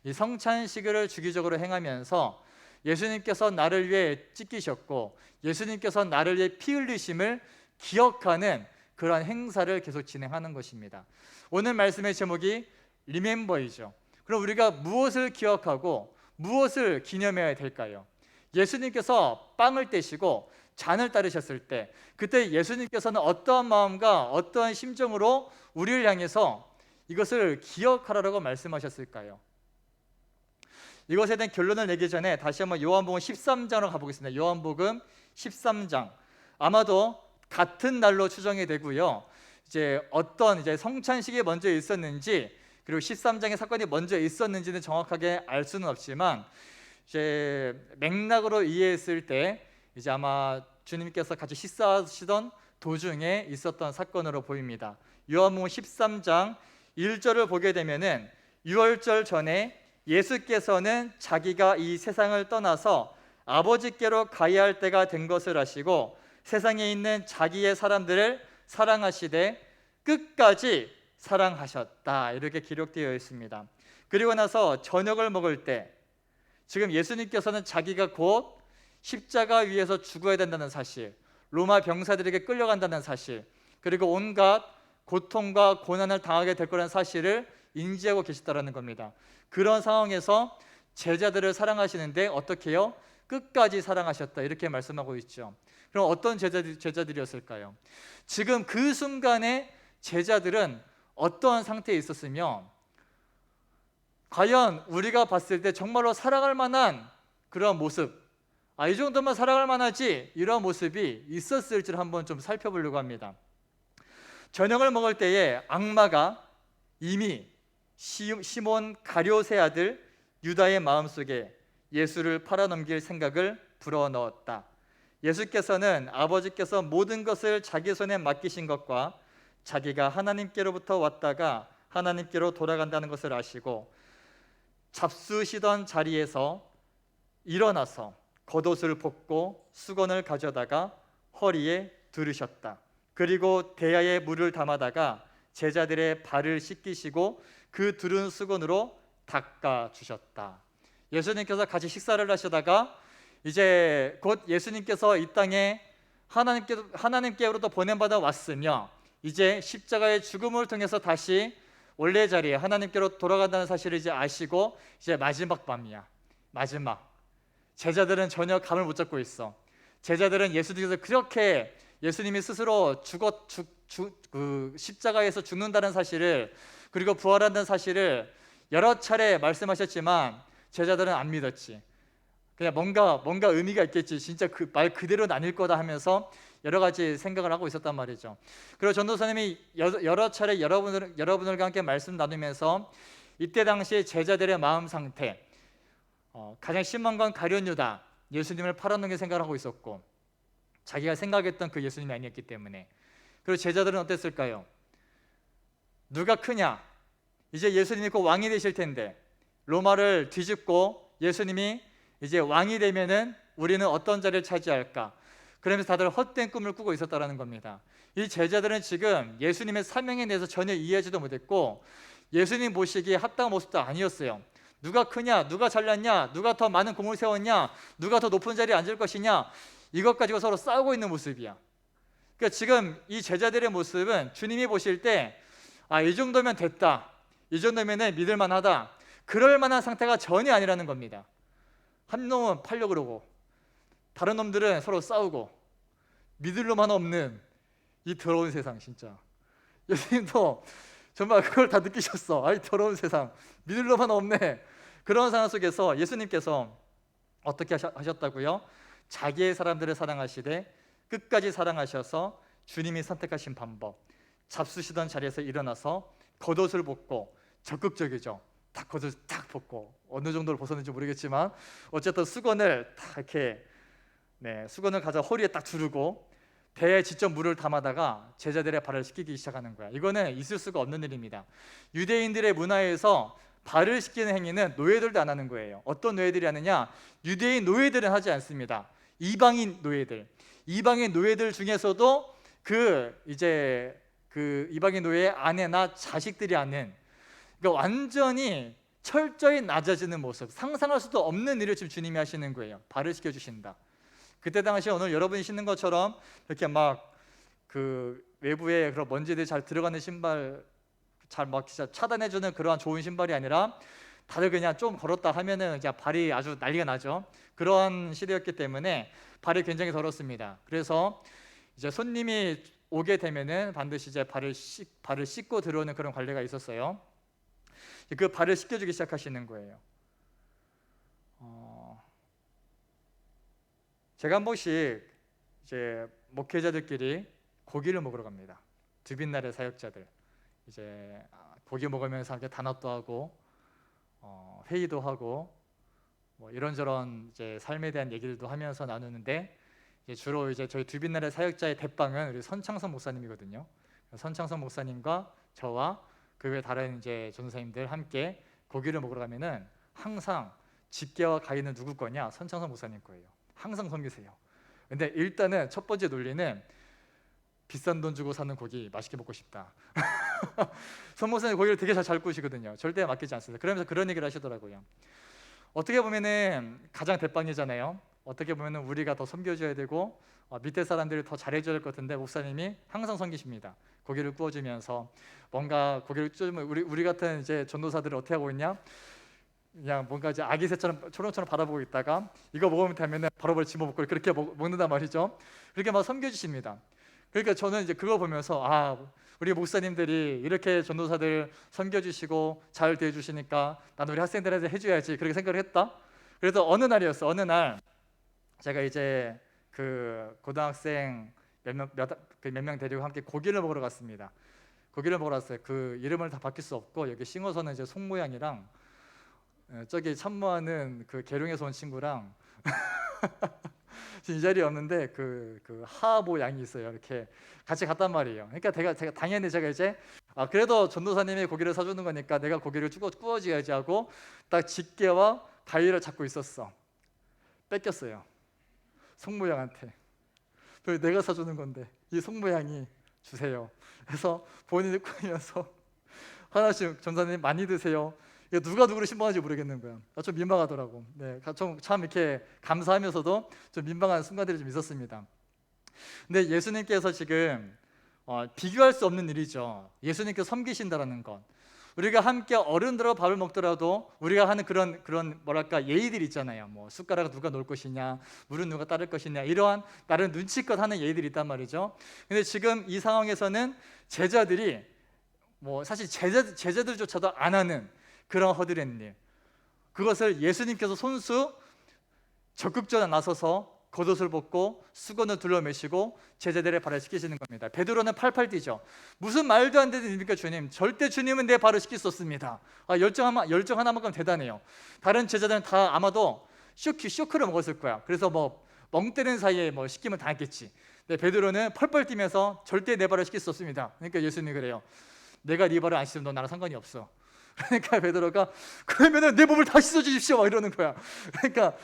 이 성찬식을 주기적으로 행하면서 예수님께서 나를 위해 찢기셨고 예수님께서 나를 위해 피 흘리심을 기억하는 그러한 행사를 계속 진행하는 것입니다. 오늘 말씀의 제목이 리멤버이죠. 그럼 우리가 무엇을 기억하고 무엇을 기념해야 될까요? 예수님께서 빵을 떼시고 잔을 따르셨을 때 그때 예수님께서는 어떠한 마음과 어떠한 심정으로 우리를 향해서 이것을 기억하라고 말씀하셨을까요? 이것에 대한 결론을 내기 전에 다시 한번 요한복음 13장으로 가보겠습니다. 요한복음 13장 아마도 같은 날로 추정이 되고요. 어떤 성찬식이 먼저 있었는지 그리고 13장의 사건이 먼저 있었는지는 정확하게 알 수는 없지만 맥락으로 이해했을 때 아마 주님께서 같이 식사하시던 도중에 있었던 사건으로 보입니다. 요한복음 13장 1절을 보게 되면은 유월절 전에 예수께서는 자기가 이 세상을 떠나서 아버지께로 가야 할 때가 된 것을 아시고 세상에 있는 자기의 사람들을 사랑하시되 끝까지 사랑하셨다 이렇게 기록되어 있습니다. 그리고 나서 저녁을 먹을 때 지금 예수님께서는 자기가 곧 십자가 위에서 죽어야 된다는 사실, 로마 병사들에게 끌려간다는 사실, 그리고 온갖 고통과 고난을 당하게 될 거라는 사실을 인지하고 계시다라는 겁니다. 그런 상황에서 제자들을 사랑하시는데 어떻게 해요? 끝까지 사랑하셨다 이렇게 말씀하고 있죠. 그럼 어떤 제자들이었을까요? 지금 그 순간에 제자들은 어떠한 상태에 있었으며 과연 우리가 봤을 때 정말로 사랑할 만한 그런 모습, 이 정도만 사랑할 만하지 이런 모습이 있었을지를 한번 좀 살펴보려고 합니다. 저녁을 먹을 때에 악마가 이미 시몬 가룟의 아들 유다의 마음속에 예수를 팔아넘길 생각을 불어넣었다. 예수께서는 아버지께서 모든 것을 자기 손에 맡기신 것과 자기가 하나님께로부터 왔다가 하나님께로 돌아간다는 것을 아시고 잡수시던 자리에서 일어나서 겉옷을 벗고 수건을 가져다가 허리에 두르셨다. 그리고 대야에 물을 담아다가 제자들의 발을 씻기시고 그 두른 수건으로 닦아 주셨다. 예수님께서 같이 식사를 하시다가 이제 곧 예수님께서 이 땅에 하나님께로부터 보냄받아 왔으며 이제 십자가의 죽음을 통해서 다시 원래 자리에 하나님께로 돌아간다는 사실을 이제 아시고 이제 마지막 밤이야. 마지막. 제자들은 전혀 감을 못 잡고 있어. 제자들은 예수님께서 그렇게 예수님이 스스로 십자가에서 죽는다는 사실을 그리고 부활한다는 사실을 여러 차례 말씀하셨지만 제자들은 안 믿었지. 그냥 뭔가 의미가 있겠지. 진짜 그 말 그대로는 아닐 거다 하면서 여러 가지 생각을 하고 있었단 말이죠. 그리고 전도사님이 여러 차례 여러분들과 함께 말씀 나누면서 이때 당시에 제자들의 마음 상태, 가장 심한 건 가룟 유다, 예수님을 팔아넘길 생각을 하고 있었고 자기가 생각했던 그 예수님이 아니었기 때문에. 그리고 제자들은 어땠을까요? 누가 크냐? 이제 예수님이 곧 왕이 되실 텐데 로마를 뒤집고 예수님이 이제 왕이 되면은 우리는 어떤 자리를 차지할까? 그러면서 다들 헛된 꿈을 꾸고 있었다라는 겁니다. 이 제자들은 지금 예수님의 사명에 대해서 전혀 이해하지도 못했고 예수님 모시기에 합당한 모습도 아니었어요. 누가 크냐? 누가 잘났냐? 누가 더 많은 공을 세웠냐? 누가 더 높은 자리에 앉을 것이냐? 이것 가지고 서로 싸우고 있는 모습이야. 그러니까 지금 이 제자들의 모습은 주님이 보실 때 이 정도면 됐다. 이 정도면 믿을 만하다. 그럴 만한 상태가 전혀 아니라는 겁니다. 한 놈은 팔려고 그러고 다른 놈들은 서로 싸우고 믿을 놈 하나 없는 이 더러운 세상 진짜. 예수님도 정말 그걸 다 느끼셨어. 아이 더러운 세상, 믿을 놈 하나 없네. 그런 상황 속에서 예수님께서 어떻게 하셨다고요? 자기의 사람들을 사랑하시되 끝까지 사랑하셔서 주님이 선택하신 방법, 잡수시던 자리에서 일어나서 겉옷을 벗고 적극적이죠. 딱 겉옷을 딱 벗고 어느 정도로 벗었는지 모르겠지만 어쨌든 수건을 딱 이렇게 수건을 가져 허리에 딱 두르고 배에 직접 물을 담아다가 제자들의 발을 씻기기 시작하는 거야. 이거는 있을 수가 없는 일입니다. 유대인들의 문화에서 발을 씻기는 행위는 노예들도 안 하는 거예요. 어떤 노예들이 하느냐? 유대인 노예들은 하지 않습니다. 이방인 노예들 중에서도 그 이방인 노예의 아내나 자식들이 하는, 그러니까 완전히 철저히 낮아지는 모습, 상상할 수도 없는 일을 지금 주님이 하시는 거예요. 발을 씻겨 주신다. 그때 당시에 오늘 여러분이 신는 것처럼 이렇게 막 그 외부에 그런 먼지들이 잘 들어가는 신발, 잘 막 진짜 차단해주는 그러한 좋은 신발이 아니라 다들 그냥 좀 걸었다 하면은 그냥 발이 아주 난리가 나죠. 그러한 시대였기 때문에 발이 굉장히 더럽습니다. 그래서 이제 손님이 오게 되면은 반드시 이제 발을 씻고 들어오는 그런 관례가 있었어요. 그 발을 씻겨주기 시작하시는 거예요. 제가 한 번씩 이제 목회자들끼리 고기를 먹으러 갑니다. 두빈날의 사역자들 이제 고기 먹으면서 함께 단합도 하고 회의도 하고 뭐 이런저런 이제 삶에 대한 얘기들도 하면서 나누는데, 이제 주로 이제 저희 두빈날의 사역자의 대빵은 우리 선창선 목사님이거든요. 선창선 목사님과 저와 그 외 다른 이제 전도사님들 함께 고기를 먹으러 가면은 항상 집게와 가위는 누구 거냐? 선창선 목사님 거예요. 항상 섬기세요. 근데 일단은 첫 번째 논리는 비싼 돈 주고 사는 고기 맛있게 먹고 싶다. 선 목사님 고기를 되게 잘 구우시거든요. 절대 맡기지 않습니다. 그러면서 그런 얘기를 하시더라고요. 어떻게 보면은 가장 대빵이잖아요. 어떻게 보면은 우리가 더 섬겨줘야 되고 밑에 사람들이 더 잘해줘야 될 것 같은데 목사님이 항상 섬기십니다. 고기를 구워주면서 뭔가 고기를 좀 우리 같은 이제 전도사들은 어떻게 하고 있냐? 그냥 뭔가 이제 아기 새처럼 초롱초롱 바라보고 있다가 이거 먹으면 되면은 바로 집어먹고 그렇게 먹는단 말이죠. 그렇게 막 섬겨주십니다. 그러니까 저는 이제 그거 보면서 우리 목사님들이 이렇게 전도사들 섬겨주시고 잘 대해주시니까 나도 우리 학생들한테 해줘야지, 그렇게 생각을 했다. 그래서 어느 날 제가 이제 그 고등학생 몇 명 데리고 함께 고기를 먹으러 갔습니다. 고기를 먹으러 왔어요. 그 이름을 다 바뀔 수 없고 여기 싱어서는 이제 송모양이랑 저기 참모하는 그 계룡에서 온 친구랑 이 자리에 없는데 그 하보 양이 있어요. 이렇게 같이 갔단 말이에요. 그러니까 제가 당연히 제가 이제 그래도 전도사님이 고기를 사주는 거니까 내가 고기를 구워줘야지 하고 딱 집게와 가위를 잡고 있었어. 뺏겼어요. 송모양한테. 내가 사주는 건데 이 송모양이 주세요. 그래서 본인이 구우면서 하나씩 전사님 많이 드세요. 이거 누가 누구를 신방하는지 모르겠는 거야. 좀 민망하더라고. 네, 참 이렇게 감사하면서도 좀 민망한 순간들이 좀 있었습니다. 근데 예수님께서 지금 비교할 수 없는 일이죠. 예수님께서 섬기신다라는 것. 우리가 함께 어른들하고 밥을 먹더라도 우리가 하는 그런 뭐랄까 예의들 있잖아요. 뭐 숟가락을 누가 놓을 것이냐, 물은 누가 따를 것이냐, 이러한 나름 눈치껏 하는 예의들이 있단 말이죠. 근데 지금 이 상황에서는 제자들이 뭐 사실 제자들조차도 안 하는 그런 허드렛 일, 그것을 예수님께서 손수 적극적으로 나서서 겉옷을 벗고 수건을 둘러매시고 제자들의 발을 씻기시는 겁니다. 베드로는 팔팔 뛰죠. 무슨 말도 안 되는 일입니까 주님? 절대 주님은 내 발을 씻길 수 없습니다. 열정 하나만큼 대단해요. 다른 제자들은 다 아마도 쇼크를 먹었을 거야. 그래서 뭐 멍 때리는 사이에 뭐 씻김을 당했겠지. 근데 베드로는 펄펄 뛰면서 절대 내 발을 씻길 수 없습니다. 그러니까 예수님이 그래요. 내가 네 발을 안 씻으면 너 나랑 상관이 없어. 그러니까 베드로가 그러면은 내 몸을 다 씻어 주십시오 막 이러는 거야. 그러니까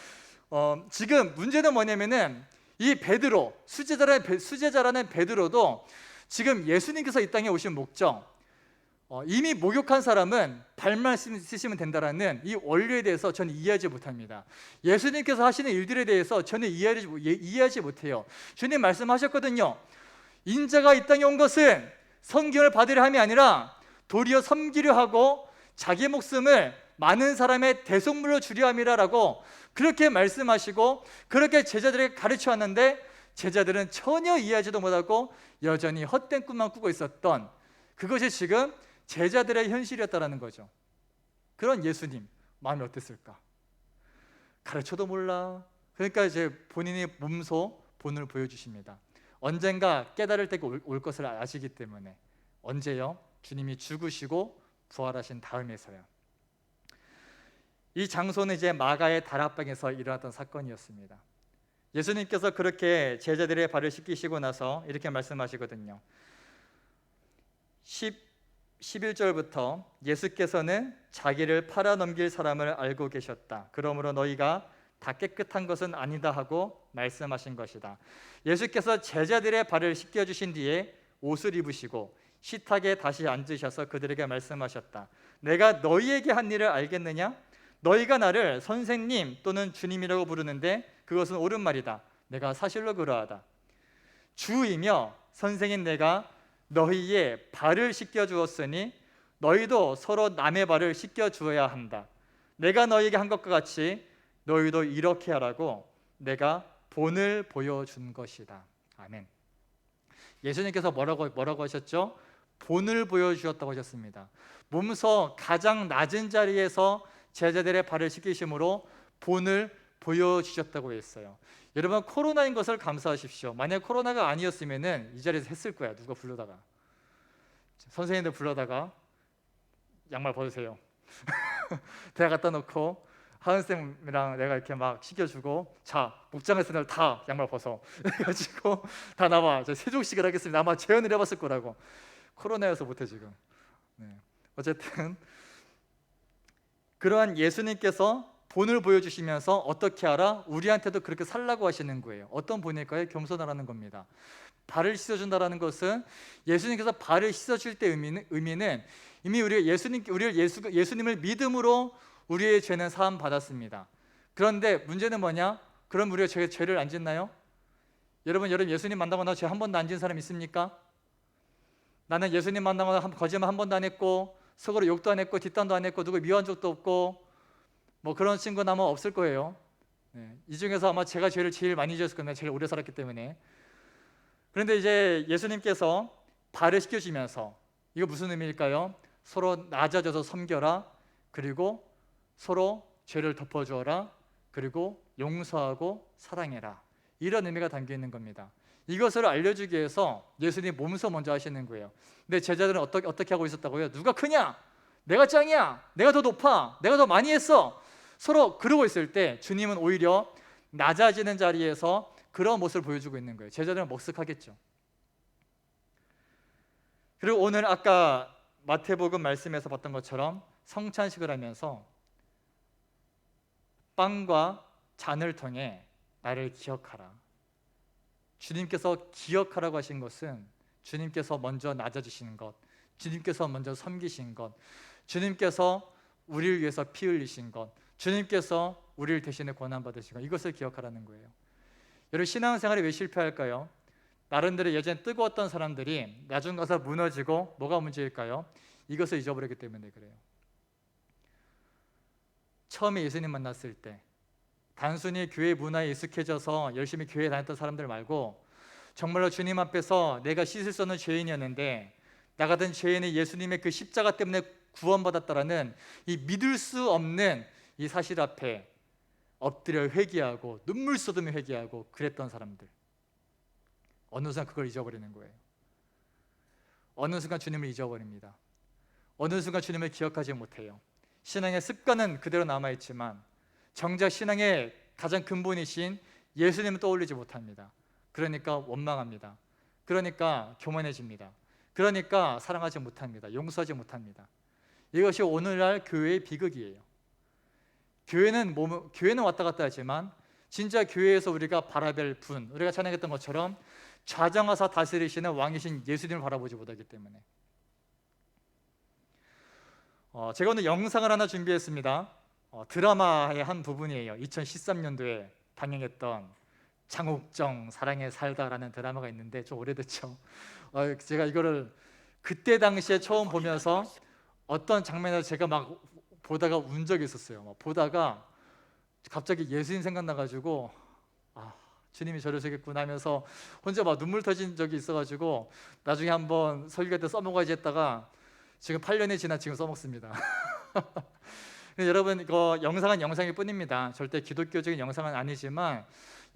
지금 문제는 뭐냐면은 이 베드로, 수제자라는 베드로도 지금 예수님께서 이 땅에 오신 목적, 이미 목욕한 사람은 발만 씻으면 된다라는 이 원리에 대해서 저는 이해하지 못합니다. 예수님께서 하시는 일들에 대해서 저는 이해하지 못해요. 주님 말씀하셨거든요. 인자가 이 땅에 온 것은 성경을 받으려 함이 아니라 도리어 섬기려 하고 자기 목숨을 많은 사람의 대속물로 주려 함이라라고 그렇게 말씀하시고 그렇게 제자들에게 가르쳐 왔는데 제자들은 전혀 이해하지도 못하고 여전히 헛된 꿈만 꾸고 있었던, 그것이 지금 제자들의 현실이었다라는 거죠. 그런 예수님 마음이 어땠을까? 가르쳐도 몰라. 그러니까 이제 본인이 몸소 본을 보여주십니다. 언젠가 깨달을 때가 올 것을 아시기 때문에. 언제요? 주님이 죽으시고 부활하신 다음에서요. 이 장소는 이제 마가의 다락방에서 일어났던 사건이었습니다. 예수님께서 그렇게 제자들의 발을 씻기시고 나서 이렇게 말씀하시거든요. 11절부터 예수께서는 자기를 팔아넘길 사람을 알고 계셨다. 그러므로 너희가 다 깨끗한 것은 아니다 하고 말씀하신 것이다. 예수께서 제자들의 발을 씻겨주신 뒤에 옷을 입으시고 식탁에 다시 앉으셔서 그들에게 말씀하셨다. 내가 너희에게 한 일을 알겠느냐? 너희가 나를 선생님 또는 주님이라고 부르는데 그것은 옳은 말이다. 내가 사실로 그러하다. 주이며 선생인 내가 너희의 발을 씻겨주었으니 너희도 서로 남의 발을 씻겨주어야 한다. 내가 너희에게 한 것과 같이 너희도 이렇게 하라고 내가 본을 보여준 것이다. 아멘. 예수님께서 뭐라고 하셨죠? 본을 보여주셨다고 하셨습니다. 몸소 가장 낮은 자리에서 제자들의 발을 씻기심으로 본을 보여주셨다고 했어요. 여러분, 코로나인 것을 감사하십시오. 만약 코로나가 아니었으면은 이 자리에서 했을 거야. 누가 불러다가 선생님들 불러다가 양말 벗으세요. 대학 갖다 놓고 하은쌤이랑 내가 이렇게 막 씻겨주고, 자, 목장에서 다 양말 벗어 해가지고 다 나와, 저 세종식을 하겠습니다. 아마 재현을 해봤을 거라고. 코로나여서 못해 지금. 네. 어쨌든 그러한 예수님께서 본을 보여주시면서 어떻게 하라? 우리한테도 그렇게 살라고 하시는 거예요. 어떤 본일까요? 겸손하라는 겁니다. 발을 씻어준다라는 것은 예수님께서 발을 씻어줄 때 의미는 이미 예수님을 믿음으로 우리의 죄는 사함 받았습니다. 그런데 문제는 뭐냐? 그럼 우리가 죄를 안 짓나요? 여러분 예수님 만나고 나 죄 한 번도 안 진 사람 있습니까? 나는 예수님 만나고 거짓말 한 번도 안 했고 속으로 욕도 안 했고 뒷담도 안 했고 누구 미워한 적도 없고 뭐 그런 친구는 아마 없을 거예요. 네. 이 중에서 아마 제가 죄를 제일 많이 지었을 겁니다. 제일 오래 살았기 때문에. 그런데 이제 예수님께서 발을 씻겨주면서 이거 무슨 의미일까요? 서로 낮아져서 섬겨라. 그리고 서로 죄를 덮어주어라. 그리고 용서하고 사랑해라. 이런 의미가 담겨 있는 겁니다. 이것을 알려주기 위해서 예수님이 몸소 먼저 하시는 거예요. 근데 제자들은 어떻게 하고 있었다고요? 누가 크냐? 내가 짱이야. 내가 더 높아. 내가 더 많이 했어. 서로 그러고 있을 때 주님은 오히려 낮아지는 자리에서 그런 모습을 보여주고 있는 거예요. 제자들은 먹쓱하겠죠. 그리고 오늘 아까 마태복음 말씀에서 봤던 것처럼 성찬식을 하면서 빵과 잔을 통해 나를 기억하라. 주님께서 기억하라고 하신 것은 주님께서 먼저 낮아지시는 것, 주님께서 먼저 섬기신 것, 주님께서 우리를 위해서 피 흘리신 것, 주님께서 우리를 대신에 고난받으신 것, 이것을 기억하라는 거예요. 여러분, 신앙생활이 왜 실패할까요? 나름대로 예전에 뜨거웠던 사람들이 나중 가서 무너지고, 뭐가 문제일까요? 이것을 잊어버렸기 때문에 그래요. 처음에 예수님 만났을 때 단순히 교회 문화에 익숙해져서 열심히 교회에 다녔던 사람들 말고 정말로 주님 앞에서 내가 씻을 수 없는 죄인이었는데 나 같은 죄인이 예수님의 그 십자가 때문에 구원받았다라는 이 믿을 수 없는 이 사실 앞에 엎드려 회개하고 눈물 쏟으며 회개하고 그랬던 사람들, 어느 순간 그걸 잊어버리는 거예요. 어느 순간 주님을 잊어버립니다. 어느 순간 주님을 기억하지 못해요. 신앙의 습관은 그대로 남아있지만 정작 신앙의 가장 근본이신 예수님은 떠올리지 못합니다. 그러니까 원망합니다. 그러니까 교만해집니다. 그러니까 사랑하지 못합니다. 용서하지 못합니다. 이것이 오늘날 교회의 비극이에요. 교회는 왔다 갔다 하지만 진짜 교회에서 우리가 바라볼 분, 우리가 찬양했던 것처럼 좌정하사 다스리시는 왕이신 예수님을 바라보지 못하기 때문에. 제가 오늘 영상을 하나 준비했습니다. 드라마의 한 부분이에요. 2013년도에 방영했던 장옥정 사랑에 살다라는 드라마가 있는데 좀 오래됐죠. 제가 이거를 그때 당시에 처음 보면서 어떤 장면에서 제가 막 보다가 운 적이 있었어요. 막 보다가 갑자기 예수님 생각나가지고 주님이 저러시겠구나 하면서 혼자 막 눈물 터진 적이 있어가지고 나중에 한번 설교할 때 써먹어야지 했다가 지금 8년이 지나 지금 써먹습니다. 여러분, 이거 영상은 영상일 뿐입니다. 절대 기독교적인 영상은 아니지만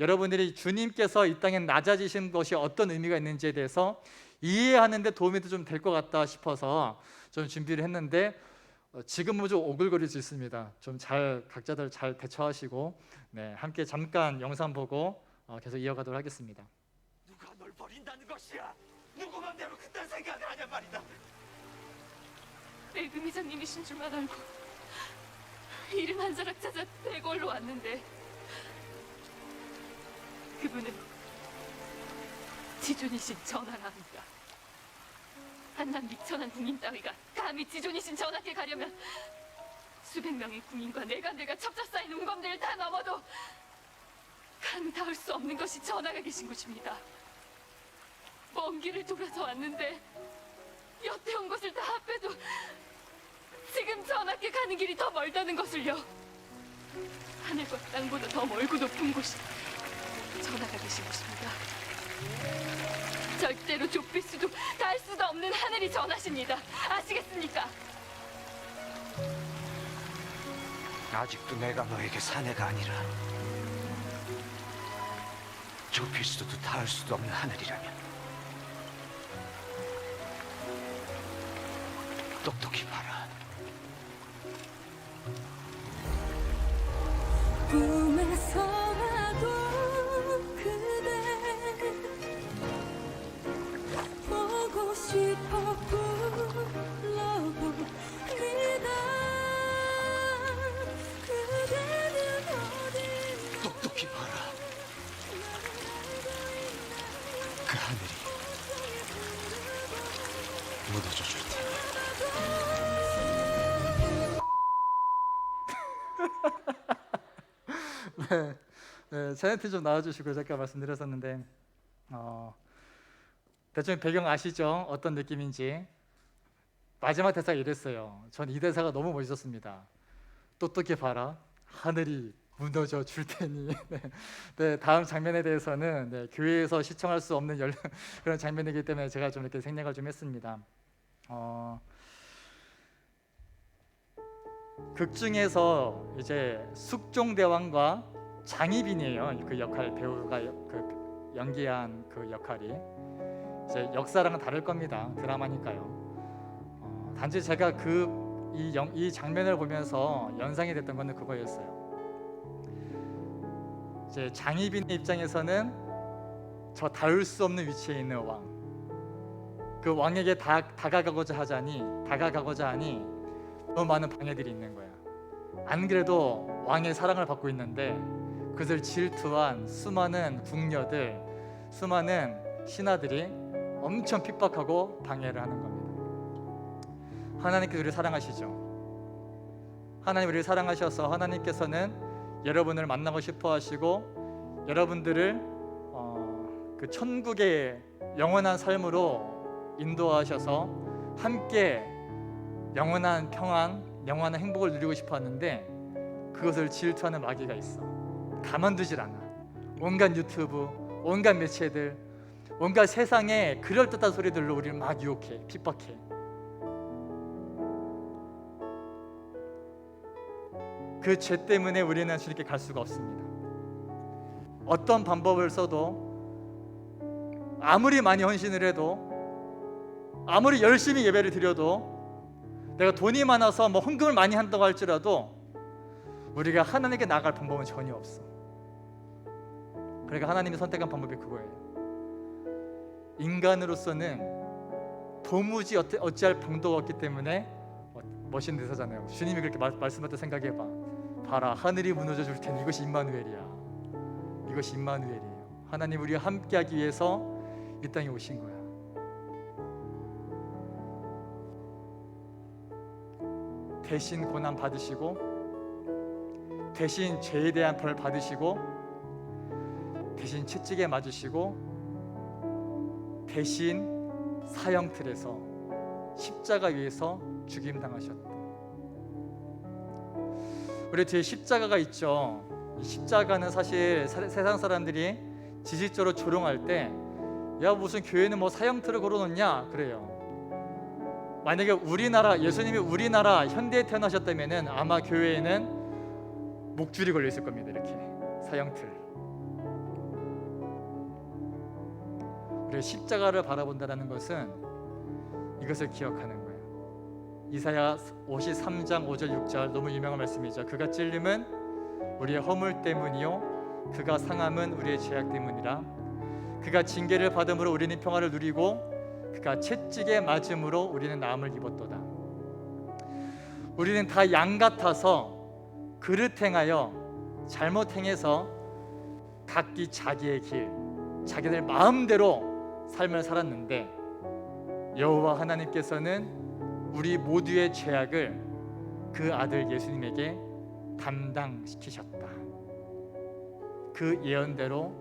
여러분들이 주님께서 이 땅에 낮아지신 것이 어떤 의미가 있는지에 대해서 이해하는 데 도움이 좀 될 것 같다 싶어서 좀 준비를 했는데 지금은 좀 오글거릴 수 있습니다. 좀 각자들 잘 대처하시고 함께 잠깐 영상 보고 계속 이어가도록 하겠습니다. 누가 널 버린다는 것이야? 누구 맘대로 그딴 생각을 하냔 말이다. 배금 이사님이신 줄만 알고 이름 한 자락 찾아 대궐로 왔는데 그분은 지존이신 전하라 합니다. 한낱 미천한 궁인 따위가 감히 지존이신 전하께 가려면 수백 명의 궁인과 내가 첩잡사인 운검들을 다 넘어도 간 닿을 수 없는 것이 전하가 계신 곳입니다. 먼 길을 돌아서 왔는데 여태 온 것을 다 합해도 지금 전하께 가는 길이 더 멀다는 것을요. 하늘과 땅보다 더 멀고 높은 곳이 전하가 계신 곳입니다. 절대로 좁힐 수도 닿을 수도 없는 하늘이 전하십니다. 아시겠습니까? 아직도 내가 너에게 사내가 아니라 좁힐 수도 닿을 수도 없는 하늘이라면 똑똑히 봐라. 꿈에서라도 그대 보고 싶어 불러봅니다. 그대는 어디 똑똑히 봐라. 그 하늘이 무너져 줄 테니. 네, 제네티 좀 나와주시고 잠깐 말씀드렸었는데 대충 배경 아시죠? 어떤 느낌인지. 마지막 대사가 이랬어요. 전 이 대사가 너무 멋있었습니다. 똑똑히 봐라, 하늘이 무너져 줄 테니. 네, 다음 장면에 대해서는 교회에서 시청할 수 없는 그런 장면이기 때문에 제가 좀 이렇게 생략을 좀 했습니다. 극 중에서 이제 숙종대왕과 장희빈이에요. 그 역할 배우가 그 연기한 그 역할이 이제 역사랑은 다를 겁니다. 드라마니까요. 단지 제가 이 장면을 보면서 연상이 됐던 거는 그거였어요. 이제 장희빈의 입장에서는 저 닿을 수 없는 위치에 있는 왕, 그 왕에게 다가가고자 하니 너무 많은 방해들이 있는 거야. 안 그래도 왕의 사랑을 받고 있는데 그것을 질투한 수많은 궁녀들, 수많은 신하들이 엄청 핍박하고 방해를 하는 겁니다. 하나님께서 우리를 사랑하시죠. 하나님 우리를 사랑하셔서 하나님께서는 여러분을 만나고 싶어 하시고 여러분들을 그 천국의 영원한 삶으로 인도하셔서 함께 영원한 평안, 영원한 행복을 누리고 싶어 하는데 그것을 질투하는 마귀가 있어. 가만두질 않아. 온갖 유튜브, 온갖 매체들, 온갖 세상의 그럴듯한 소리들로 우리를 막 유혹해, 핍박해. 그 죄 때문에 우리는 주님께 갈 수가 없습니다. 어떤 방법을 써도, 아무리 많이 헌신을 해도, 아무리 열심히 예배를 드려도, 내가 돈이 많아서 뭐 헌금을 많이 한다고 할지라도 우리가 하나님께 나아갈 방법은 전혀 없어. 그러니까 하나님이 선택한 방법이 그거예요. 인간으로서는 도무지 어찌할 방도가 없기 때문에 멋있는 대사잖아요. 주님이 그렇게 말씀할 때 생각해봐. 봐라, 하늘이 무너져 줄 테니. 이것이 임마누엘이야. 이것이 임마누엘이에요. 하나님 우리와 함께하기 위해서 이 땅에 오신 거야. 대신 고난 받으시고, 대신 죄에 대한 벌 받으시고, 대신 채찍에 맞으시고, 대신 사형틀에서 십자가 위에서 죽임 당하셨다. 우리 뒤에 십자가가 있죠. 이 십자가는 사실 세상 사람들이 지식적으로 조롱할 때, 야 무슨 교회는 뭐 사형틀을 걸어놓냐 그래요. 만약에 예수님이 우리나라 현대에 태어나셨다면은 아마 교회에는 목줄이 걸려 있을 겁니다. 이렇게 사형틀. 우리 십자가를 바라본다는 것은 이것을 기억하는 거예요. 이사야 53장 5절 6절 너무 유명한 말씀이죠. 그가 찔림은 우리의 허물 때문이요 그가 상함은 우리의 죄악 때문이라. 그가 징계를 받음으로 우리는 평화를 누리고 그가 채찍에 맞음으로 우리는 나음을 입었도다. 우리는 다 양 같아서 그릇 행하여 잘못 행해서 각기 자기의 길, 자기들 마음대로 삶을 살았는데 여호와 하나님께서는 우리 모두의 죄악을 그 아들 예수님에게 담당시키셨다. 그 예언대로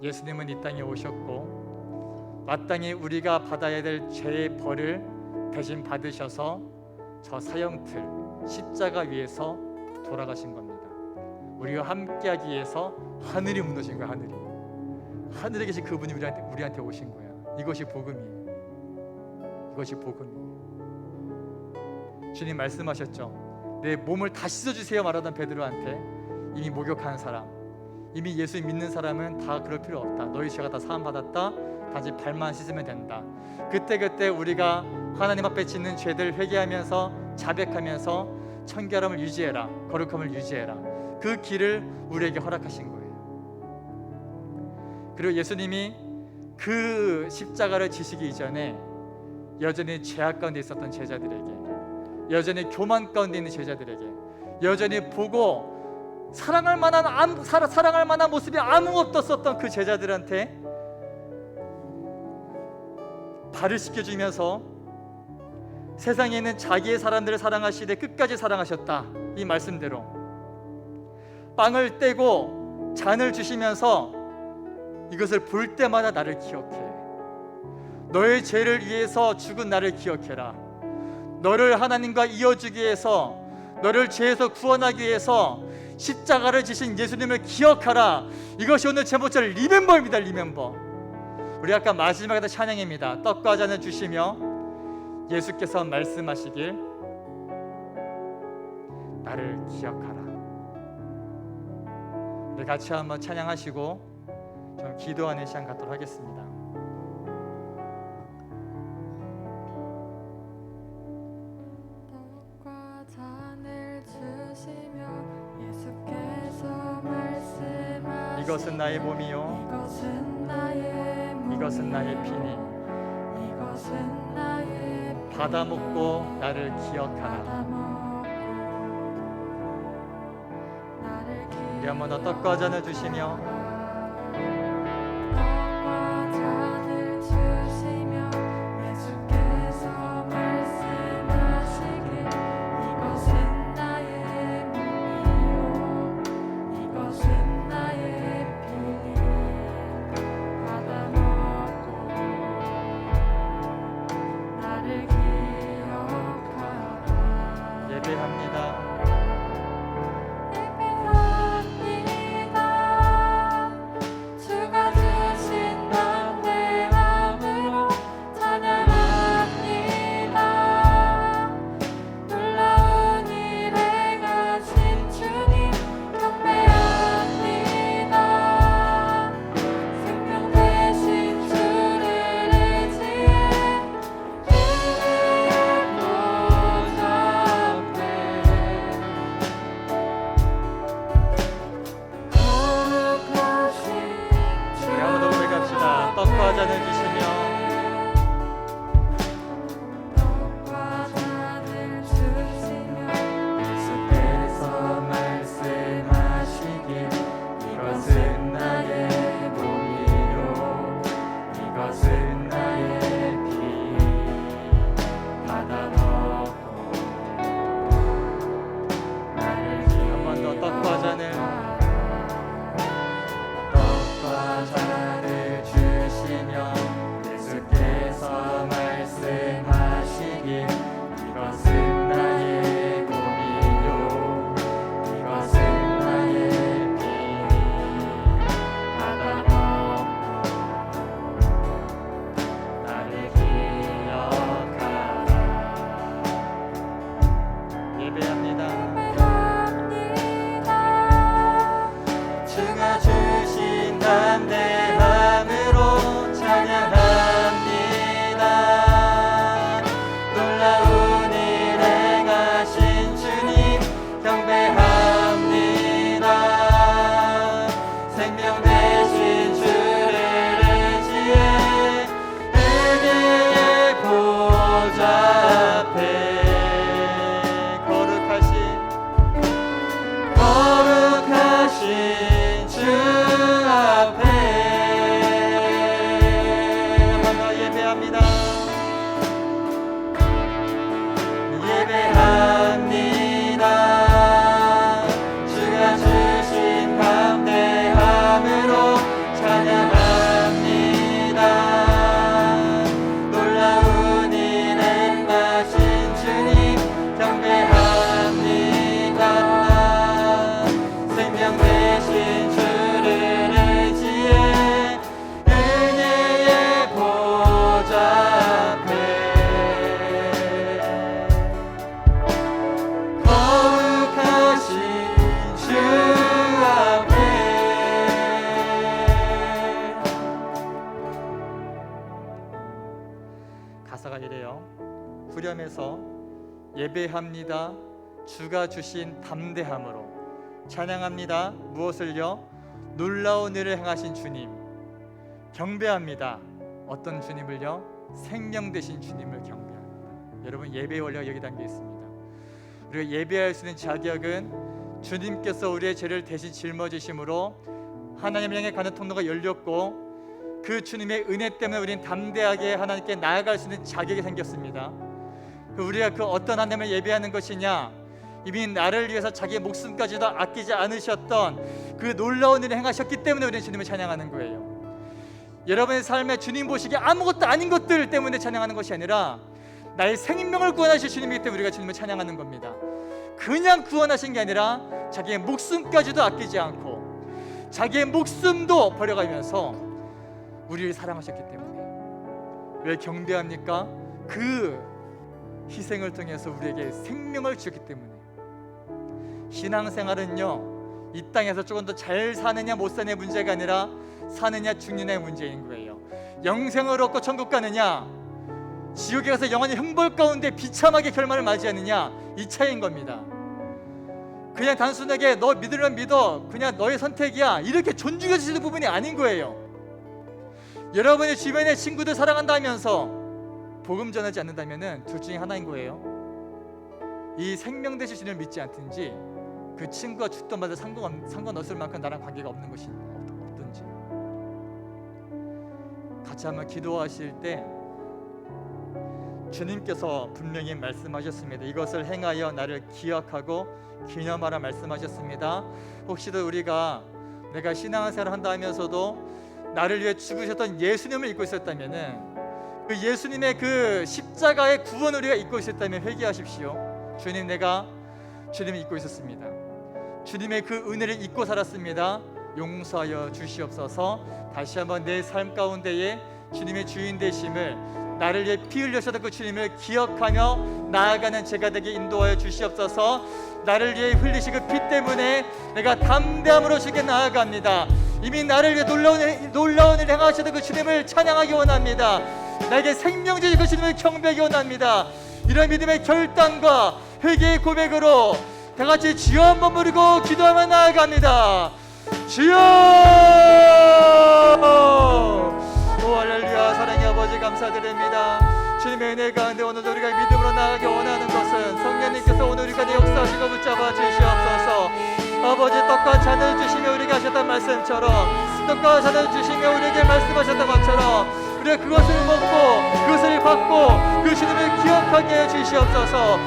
예수님은 이 땅에 오셨고 마땅히 우리가 받아야 될 죄의 벌을 대신 받으셔서 저 사형틀 십자가 위에서 돌아가신 겁니다. 우리와 함께하기 위해서 하늘이 무너진 거야. 하늘에 계신 그분이 우리한테 오신 거야. 이것이 복음이에요. 이것이 복음이에요. 주님 말씀하셨죠. 내 몸을 다 씻어주세요 말하던 베드로한테 이미 목욕한 사람, 이미 예수 믿는 사람은 다 그럴 필요 없다. 너희 죄가 다 사함 받았다. 단지 발만 씻으면 된다. 그때 우리가 하나님 앞에 짓는 죄들 회개하면서 자백하면서 청결함을 유지해라, 거룩함을 유지해라. 그 길을 우리에게 허락하신 거예요. 그리고 예수님이 그 십자가를 지시기 이전에 여전히 죄악 가운데 있었던 제자들에게, 여전히 교만 가운데 있는 제자들에게, 여전히 보고 사랑할 만한 모습이 아무것도 없었던 그 제자들한테 발을 씻겨주면서 세상에 있는 자기의 사람들을 사랑하시되 끝까지 사랑하셨다. 이 말씀대로 빵을 떼고 잔을 주시면서 이것을 볼 때마다 나를 기억해. 너의 죄를 위해서 죽은 나를 기억해라. 너를 하나님과 이어주기 위해서, 너를 죄에서 구원하기 위해서 십자가를 지신 예수님을 기억하라. 이것이 오늘 제목절 리멤버입니다. 리멤버. 우리 아까 마지막에 찬양입니다. 떡과 잔을 주시며 예수께서 말씀하시길 나를 기억하라. 우리 같이 한번 찬양하시고 좀 기도하는 시간 갖도록 하겠습니다. 떡과 잔을 주시며 예수께서 말씀하시길 이것은 나의 몸이요 이것은 나의 몸 이것은 나의 피니 이것은 나의 피 받아 먹고 나를 기억하라. 받아 먹고 나를 우리 한 번 더 떡과 잔을 주시며 떡과 잔을 주시며 예수께서 말씀하시길 이것은 나의 몸이요 이것은 나의 피니 받아 먹고 나를 기억하라. 예배합니다. 주가 주신 담대함으로 찬양합니다. 놀라운 일 행하신 주님 경배합니다. 생명 되신 주를 의지해 주의 보좌 앞에 우리 한 번 더 고백합시다. 떡과 잔을 주시며 떡과 잔을 주시며 예수께서 말씀하시길 이것은 나의 몸이요 이것은 나의 피 받아 먹고 나를 한 번 더 떡과 잔을 떡과 잔을 주시며 예수께서 말씀하시길 이것은 나의 몸이요 이것은 나의 피 받아 먹고 나를 기억하라. 예배합니다. 주가 주신 담대함으로 찬양합니다. 놀라운 일 행하신 주님 경배합니다. 생명 예배합니다. 주가 주신 담대함으로 찬양합니다. 무엇을요? 놀라운 일을 행하신 주님. 경배합니다. 어떤 주님을요? 생명 되신 주님을 경배합니다. 여러분, 예배의 원리가 여기 담겨 있습니다. 우리가 예배할 수 있는 자격은 주님께서 우리의 죄를 대신 짊어지심으로 하나님을 향해 가는 통로가 열렸고 그 주님의 은혜 때문에 우리는 담대하게 하나님께 나아갈 수 있는 자격이 생겼습니다. 우리가 그 어떤 하나님을 예배하는 것이냐? 이미 나를 위해서 자기의 목숨까지도 아끼지 않으셨던 그 놀라운 일을 행하셨기 때문에 우리는 주님을 찬양하는 거예요. 여러분의 삶에 주님 보시기에 아무것도 아닌 것들 때문에 찬양하는 것이 아니라 나의 생명을 구원하실 주님이기 때문에 우리가 주님을 찬양하는 겁니다. 그냥 구원하신 게 아니라 자기의 목숨까지도 아끼지 않고 자기의 목숨도 버려가면서 우리를 사랑하셨기 때문에. 왜 경배합니까? 그 희생을 통해서 우리에게 생명을 주셨기 때문에. 신앙생활은요, 이 땅에서 조금 더 잘 사느냐 못 사느냐의 문제가 아니라 사느냐 죽느냐의 문제인 거예요. 영생을 얻고 천국 가느냐, 지옥에 가서 영원히 형벌 가운데 비참하게 결말을 맞이하느냐, 이 차이인 겁니다. 그냥 단순하게 너 믿으면 믿어, 그냥 너의 선택이야, 이렇게 존중해 주시는 부분이 아닌 거예요. 여러분의 주변의 친구들 사랑한다 하면서 복음 전하지 않는다면 둘 중에 하나인 거예요. 이 생명 되신 주님을 믿지 않든지 그 친구가 죽던 말도 상관없을 만큼 나랑 관계가 없는 것이 없든지. 같이 한번 기도하실 때 주님께서 분명히 말씀하셨습니다. 이것을 행하여 나를 기억하고 기념하라 말씀하셨습니다. 혹시도 우리가 내가 신앙생활을 한다 하면서도 나를 위해 죽으셨던 예수님을 잊고 있었다면은, 그 예수님의 그 십자가의 구원을 우리가 잊고 있었다면 회개하십시오. 주님, 내가 주님을 잊고 있었습니다. 주님의 그 은혜를 잊고 살았습니다. 용서하여 주시옵소서. 다시 한번 내 삶 가운데에 주님의 주인 되심을, 나를 위해 피 흘려셨던 그 주님을 기억하며 나아가는 제가 되게 인도하여 주시옵소서. 나를 위해 흘리신 그 피 때문에 내가 담대함으로 주께 나아갑니다. 이미 나를 위해 놀라운 일을 행하셨던 그 주님을 찬양하기 원합니다. 나에게 생명 주신 그 주님을 경배하기 원합니다. 이런 믿음의 결단과 회개의 고백으로 다 같이 주여 한번 부르고 기도하며 나아갑니다. 주여! 오 할렐루야. 사랑의 아버지 감사드립니다. 주님의 은혜 가운데 오늘도 우리가 믿음으로 나아가기 원하는 것은 성령님께서 오늘 우리 가운데 역사하시고 붙잡아 주시옵소서. 아버지, 떡과 잔을 주시며 우리에게 하셨던 말씀처럼, 떡과 잔을 주시며 우리에게 말씀하셨던 것처럼 우리가 그것을 먹고 그것을 받고 그 주님을 기억하게 해 주시옵소서.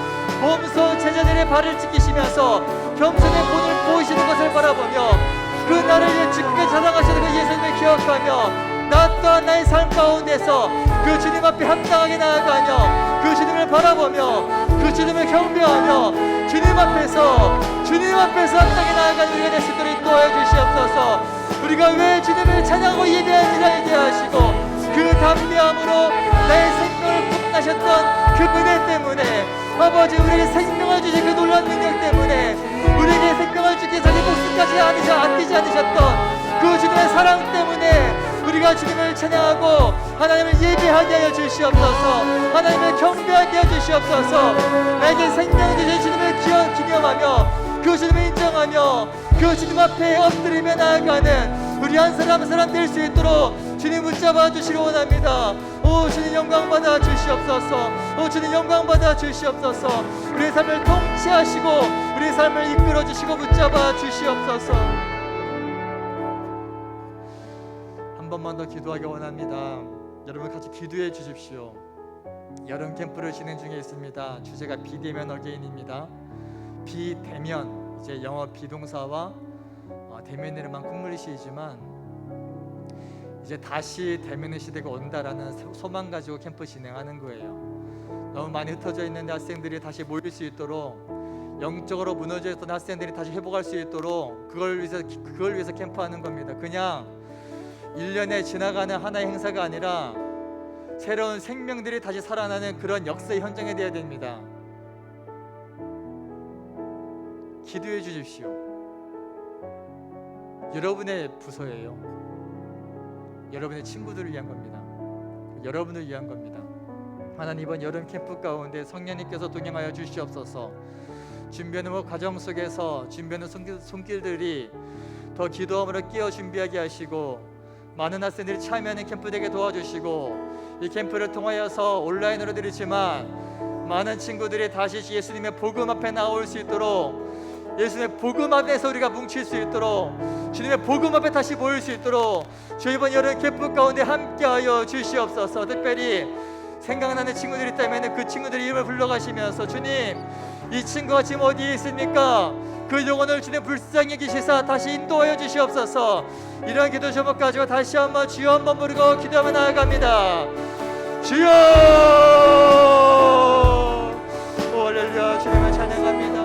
몸소 제자들의 발을 지키시면서 겸손의 본을 보이시는 것을 바라보며 그 나를 위해 지키게 자랑하시는 그 예수님을 기억하며 나 또한 나의 삶 가운데서 그 주님 앞에 합당하게 나아가며 그 주님을 바라보며 그 주님을 경배하며 주님 앞에서 합당하게 나아가는 우리가 될 수 있도록 인도하여 주시옵소서. 우리가 왜 주님을 찬양하고 예배하는지를 알게 하시고 그 담대함으로 나의 생명을 구원하셨던 그 은혜 때문에, 아버지, 우리에게 생명을 주신 그 놀라운 능력 때문에, 우리에게 생명을 주기 자기 목숨까지 아끼지 않으셨던 그 주님의 사랑 때문에 우리가 주님을 찬양하고 하나님을 예배하게 하여 주시옵소서. 하나님을 경배하게 하여 주시옵소서. 나에게 생명 주신 주님을 기념하며 그 주님을 인정하며 그 주님 앞에 엎드리며 나아가는 우리 한 사람 한 사람 될 수 있도록 주님 붙잡아 주시기 원합니다. 오 주님, 영광 받아 주시옵소서. 오 주님, 영광 받아 주시옵소서. 우리의 삶을 통치하시고 우리의 삶을 이끌어 주시고 붙잡아 주시옵소서. 한 번만 더 기도하기 원합니다. 여러분 같이 기도해 주십시오. 여름 캠프를 진행 중에 있습니다. 주제가 비대면 어게인입니다. 비대면, 이제 영어 비동사와 대면이라만 콧물이 시이지만 이제 다시 대면의 시대가 온다라는 소망 가지고 캠프 진행하는 거예요. 너무 많이 흩어져 있는 학생들이 다시 모일 수 있도록, 영적으로 무너져 있던 학생들이 다시 회복할 수 있도록 그걸 위해서 캠프하는 겁니다. 그냥 1년에 지나가는 하나의 행사가 아니라 새로운 생명들이 다시 살아나는 그런 역사의 현장이 되어야 됩니다. 기도해 주십시오. 여러분의 부서예요. 여러분의 친구들을 위한 겁니다. 여러분을 위한 겁니다. 하나님 이번 여름 캠프 가운데 성령님께서 동행하여 주시옵소서. 준비하는 과정 속에서 준비하는 손길들이 더 기도함으로 끼어 준비하게 하시고 많은 학생들이 참여하는 캠프 되게 도와주시고 이 캠프를 통하여서 온라인으로 드리지만 많은 친구들이 다시 예수님의 복음 앞에 나올 수 있도록 예수님의 복음 앞에서 우리가 뭉칠 수 있도록 주님의 복음 앞에 다시 모일 수 있도록 주 이번 여름 캠프 가운데 함께하여 주시옵소서. 특별히 생각나는 친구들이 있다면 그 친구들의 이름을 불러가시면서 주님 이 친구가 지금 어디에 있습니까? 그 영혼을 주님 불쌍히 여기시사 다시 인도하여 주시옵소서. 이런 기도 제목 가지고 다시 한번 주여 한번 부르고 기도하며 나아갑니다. 주여! 오 할렐루야. 주님을 찬양합니다.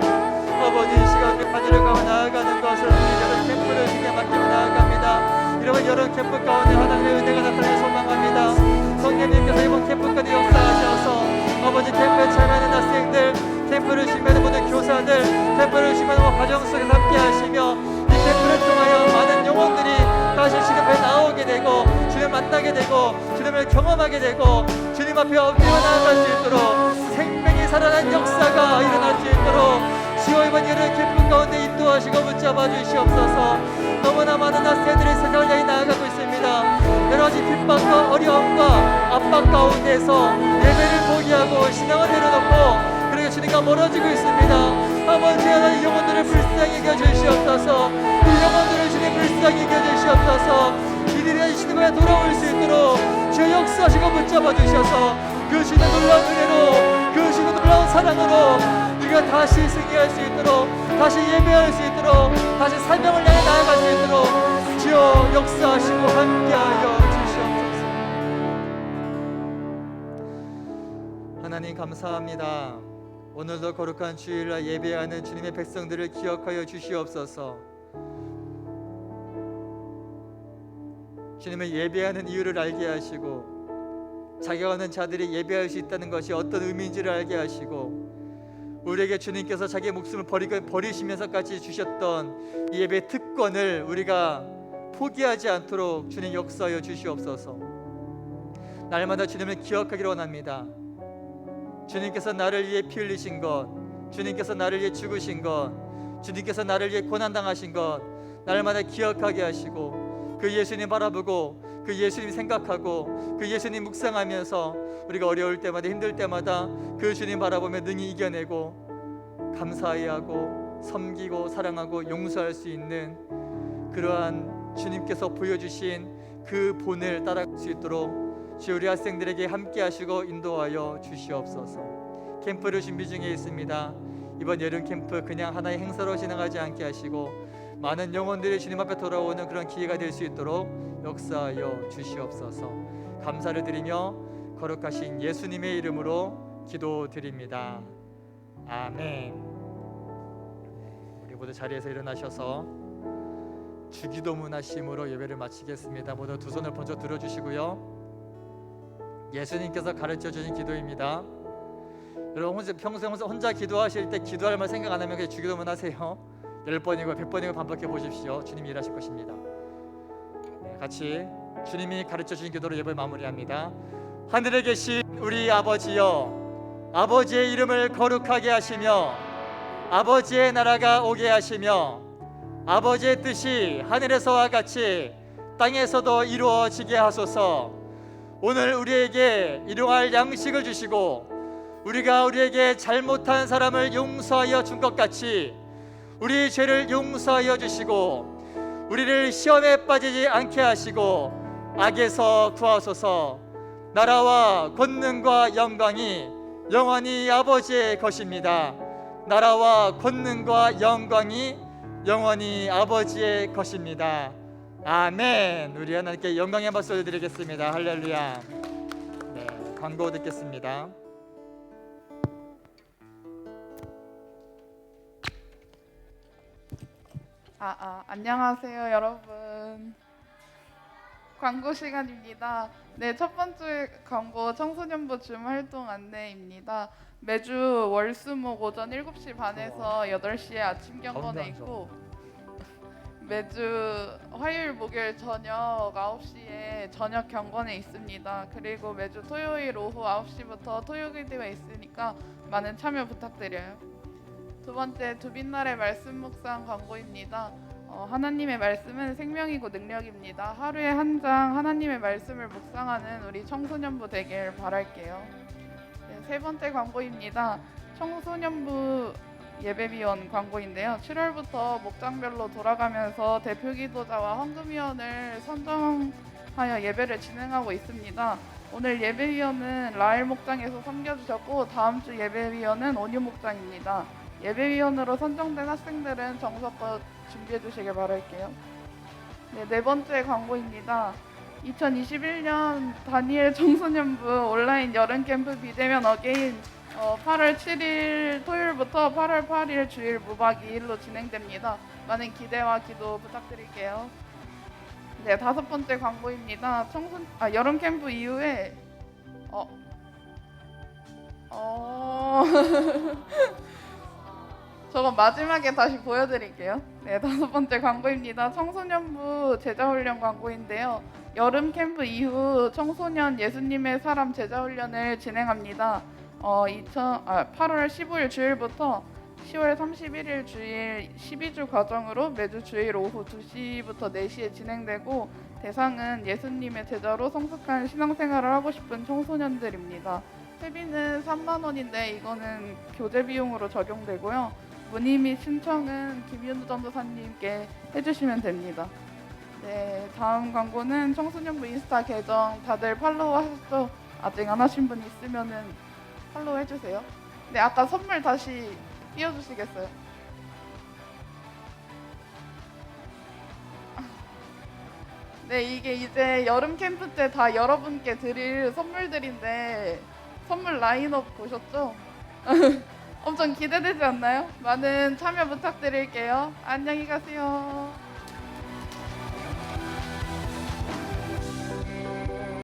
아버지 이 시간 우리 하늘을 가고 나아가는 것을 우리 여름 캠프를 주님께 맡기고 나아갑니다. 여러분 여름 캠프 가운데 하나님의 은혜가 나타나길 소망합니다. 성령님께서 이번 캠프 가운데 역사하셔서 아버지 캠프에 참여하는 학생들, 캠프를 준비하는 모든 교사들, 캠프를 준비하는 과정 속에서 함께 하시며 이 캠프를 통하여 많은 영혼들이 다시 주님 앞에 나오게 되고 주님 만나게 되고 주님을 경험하게 되고 주님 앞에 엎드려 나아갈 수 있도록 생명이 살아난 역사가 일어날 수 있도록 주여 이번 여름 캠프 가운데 인도하시고 붙잡아 주시옵소서. 너무나 많은 학생들이 세상을 향해 나아가고 있습니다. 여러 가지 핍박과 어려움과 압박 가운데서 예배를 포기하고 신앙을 내려놓고 그리고 주님과 멀어지고 있습니다. 아버지 하나님 영혼들을 불쌍히 여겨주시옵소서. 이 영혼들을 주님 불쌍히 여겨주시옵소서. 이들이 주님에 돌아올 수 있도록 주의 역사하시고 붙잡아 주셔서 그 주님의 놀라운 은혜로 그 주님의 놀라운 사랑으로 우리가 다시 승리할 수 있도록 다시 예배할 수 있도록 다시 사명을 향해 나아갈 수 있도록 주여 역사하시고 함께하여 주시옵소서. 하나님 감사합니다. 오늘도 거룩한 주일날 예배하는 주님의 백성들을 기억하여 주시옵소서. 주님을 예배하는 이유를 알게 하시고 자격 없는 자들이 예배할 수 있다는 것이 어떤 의미인지를 알게 하시고 우리에게 주님께서 자기의 목숨을 버리시면서까지 주셨던 이 예배 특권을 우리가 포기하지 않도록 주님 역사하여 주시옵소서. 날마다 주님을 기억하기를 원합니다. 주님께서 나를 위해 피 흘리신 것, 주님께서 나를 위해 죽으신 것, 주님께서 나를 위해 고난당하신 것 날마다 기억하게 하시고 그 예수님 바라보고 그 예수님 생각하고 그 예수님 묵상하면서 우리가 어려울 때마다 힘들 때마다 그 주님 바라보며 능히 이겨내고 감사히 하고 섬기고 사랑하고 용서할 수 있는 그러한 주님께서 보여주신 그 본을 따라갈 수 있도록 주 우리 학생들에게 함께 하시고 인도하여 주시옵소서. 캠프를 준비 중에 있습니다. 이번 여름 캠프 그냥 하나의 행사로 지나가지 않게 하시고 많은 영혼들이 주님 앞에 돌아오는 그런 기회가 될 수 있도록 역사하여 주시옵소서. 감사를 드리며 거룩하신 예수님의 이름으로 기도드립니다. 아멘. 우리 모두 자리에서 일어나셔서 주기도문 하심으로 예배를 마치겠습니다. 모두 두 손을 번쩍 들어주시고요. 예수님께서 가르쳐 주신 기도입니다. 여러분 평소에 혼자 기도하실 때 기도할 말 생각 안 하면 그냥 주기도문 하세요. 10번이고 100번이고 반복해 보십시오. 주님이 일하실 것입니다. 네, 같이 주님이 가르쳐 주신 기도로 예배를 마무리합니다. 하늘에 계신 우리 아버지여, 아버지의 이름을 거룩하게 하시며 아버지의 나라가 오게 하시며 아버지의 뜻이 하늘에서와 같이 땅에서도 이루어지게 하소서. 오늘 우리에게 일용할 양식을 주시고 우리가 우리에게 잘못한 사람을 용서하여 준 것 같이 우리 죄를 용서하여 주시고 우리를 시험에 빠지지 않게 하시고 악에서 구하소서. 나라와 권능과 영광이 영원히 아버지의 것입니다. 나라와 권능과 영광이 영원히 아버지의 것입니다. 아멘. 우리 하나님께 영광의 박수를 드리겠습니다. 할렐루야. 네, 광고 듣겠습니다. 안녕하세요 여러분. 광고 시간입니다. 네, 첫 번째 광고 청소년부 줌 활동 안내입니다. 매주 월수목 오전 7시 반에서 8시에 아침 경건에 있고 매주 화요일, 목요일 저녁 9시에 저녁 경건에 있습니다. 그리고 매주 토요일 오후 9시부터 토요기도가 있으니까 많은 참여 부탁드려요. 두 번째, 두빛날의 말씀 묵상 광고입니다. 하나님의 말씀은 생명이고 능력입니다. 하루에 한 장 하나님의 말씀을 묵상하는 우리 청소년부 되길 바랄게요. 네, 세 번째 광고입니다. 청소년부 예배위원 광고인데요. 7월부터 목장별로 돌아가면서 대표 기도자와 헌금위원을 선정하여 예배를 진행하고 있습니다. 오늘 예배위원은 라엘 목장에서 섬겨주셨고 다음 주 예배위원은 온유 목장입니다. 예배위원으로 선정된 학생들은 정석껏 준비해 주시길 바랄게요. 네, 네 번째 광고입니다. 2021년 다니엘 청소년부 온라인 여름 캠프 비대면 어게인 8월 7일 토요일부터 8월 8일 주일 무박 2일로 진행됩니다. 많은 기대와 기도 부탁드릴게요. 네, 다섯 번째 광고입니다. 여름 캠프 이후에 저건 마지막에 다시 보여드릴게요. 네, 다섯 번째 광고입니다. 청소년부 제자훈련 광고인데요. 여름 캠프 이후 청소년 예수님의 사람 제자훈련을 진행합니다. 8월 15일 주일부터 10월 31일 주일 12주 과정으로 매주 주일 오후 2시부터 4시에 진행되고 대상은 예수님의 제자로 성숙한 신앙생활을 하고 싶은 청소년들입니다. 회비는 3만 원인데 이거는 교재 비용으로 적용되고요. 문의 및 신청은 김윤우 전도사님께 해주시면 됩니다. 네, 다음 광고는 청소년부 인스타 계정 다들 팔로우 하셨죠? 아직 안 하신 분 있으면은 팔로우 해주세요. 네, 아까 선물 다시 띄워주시겠어요? 네, 이게 이제 여름 캠프 때 다 여러분께 드릴 선물들인데 선물 라인업 보셨죠? 엄청 기대되지 않나요? 많은 참여 부탁드릴게요. 안녕히 가세요.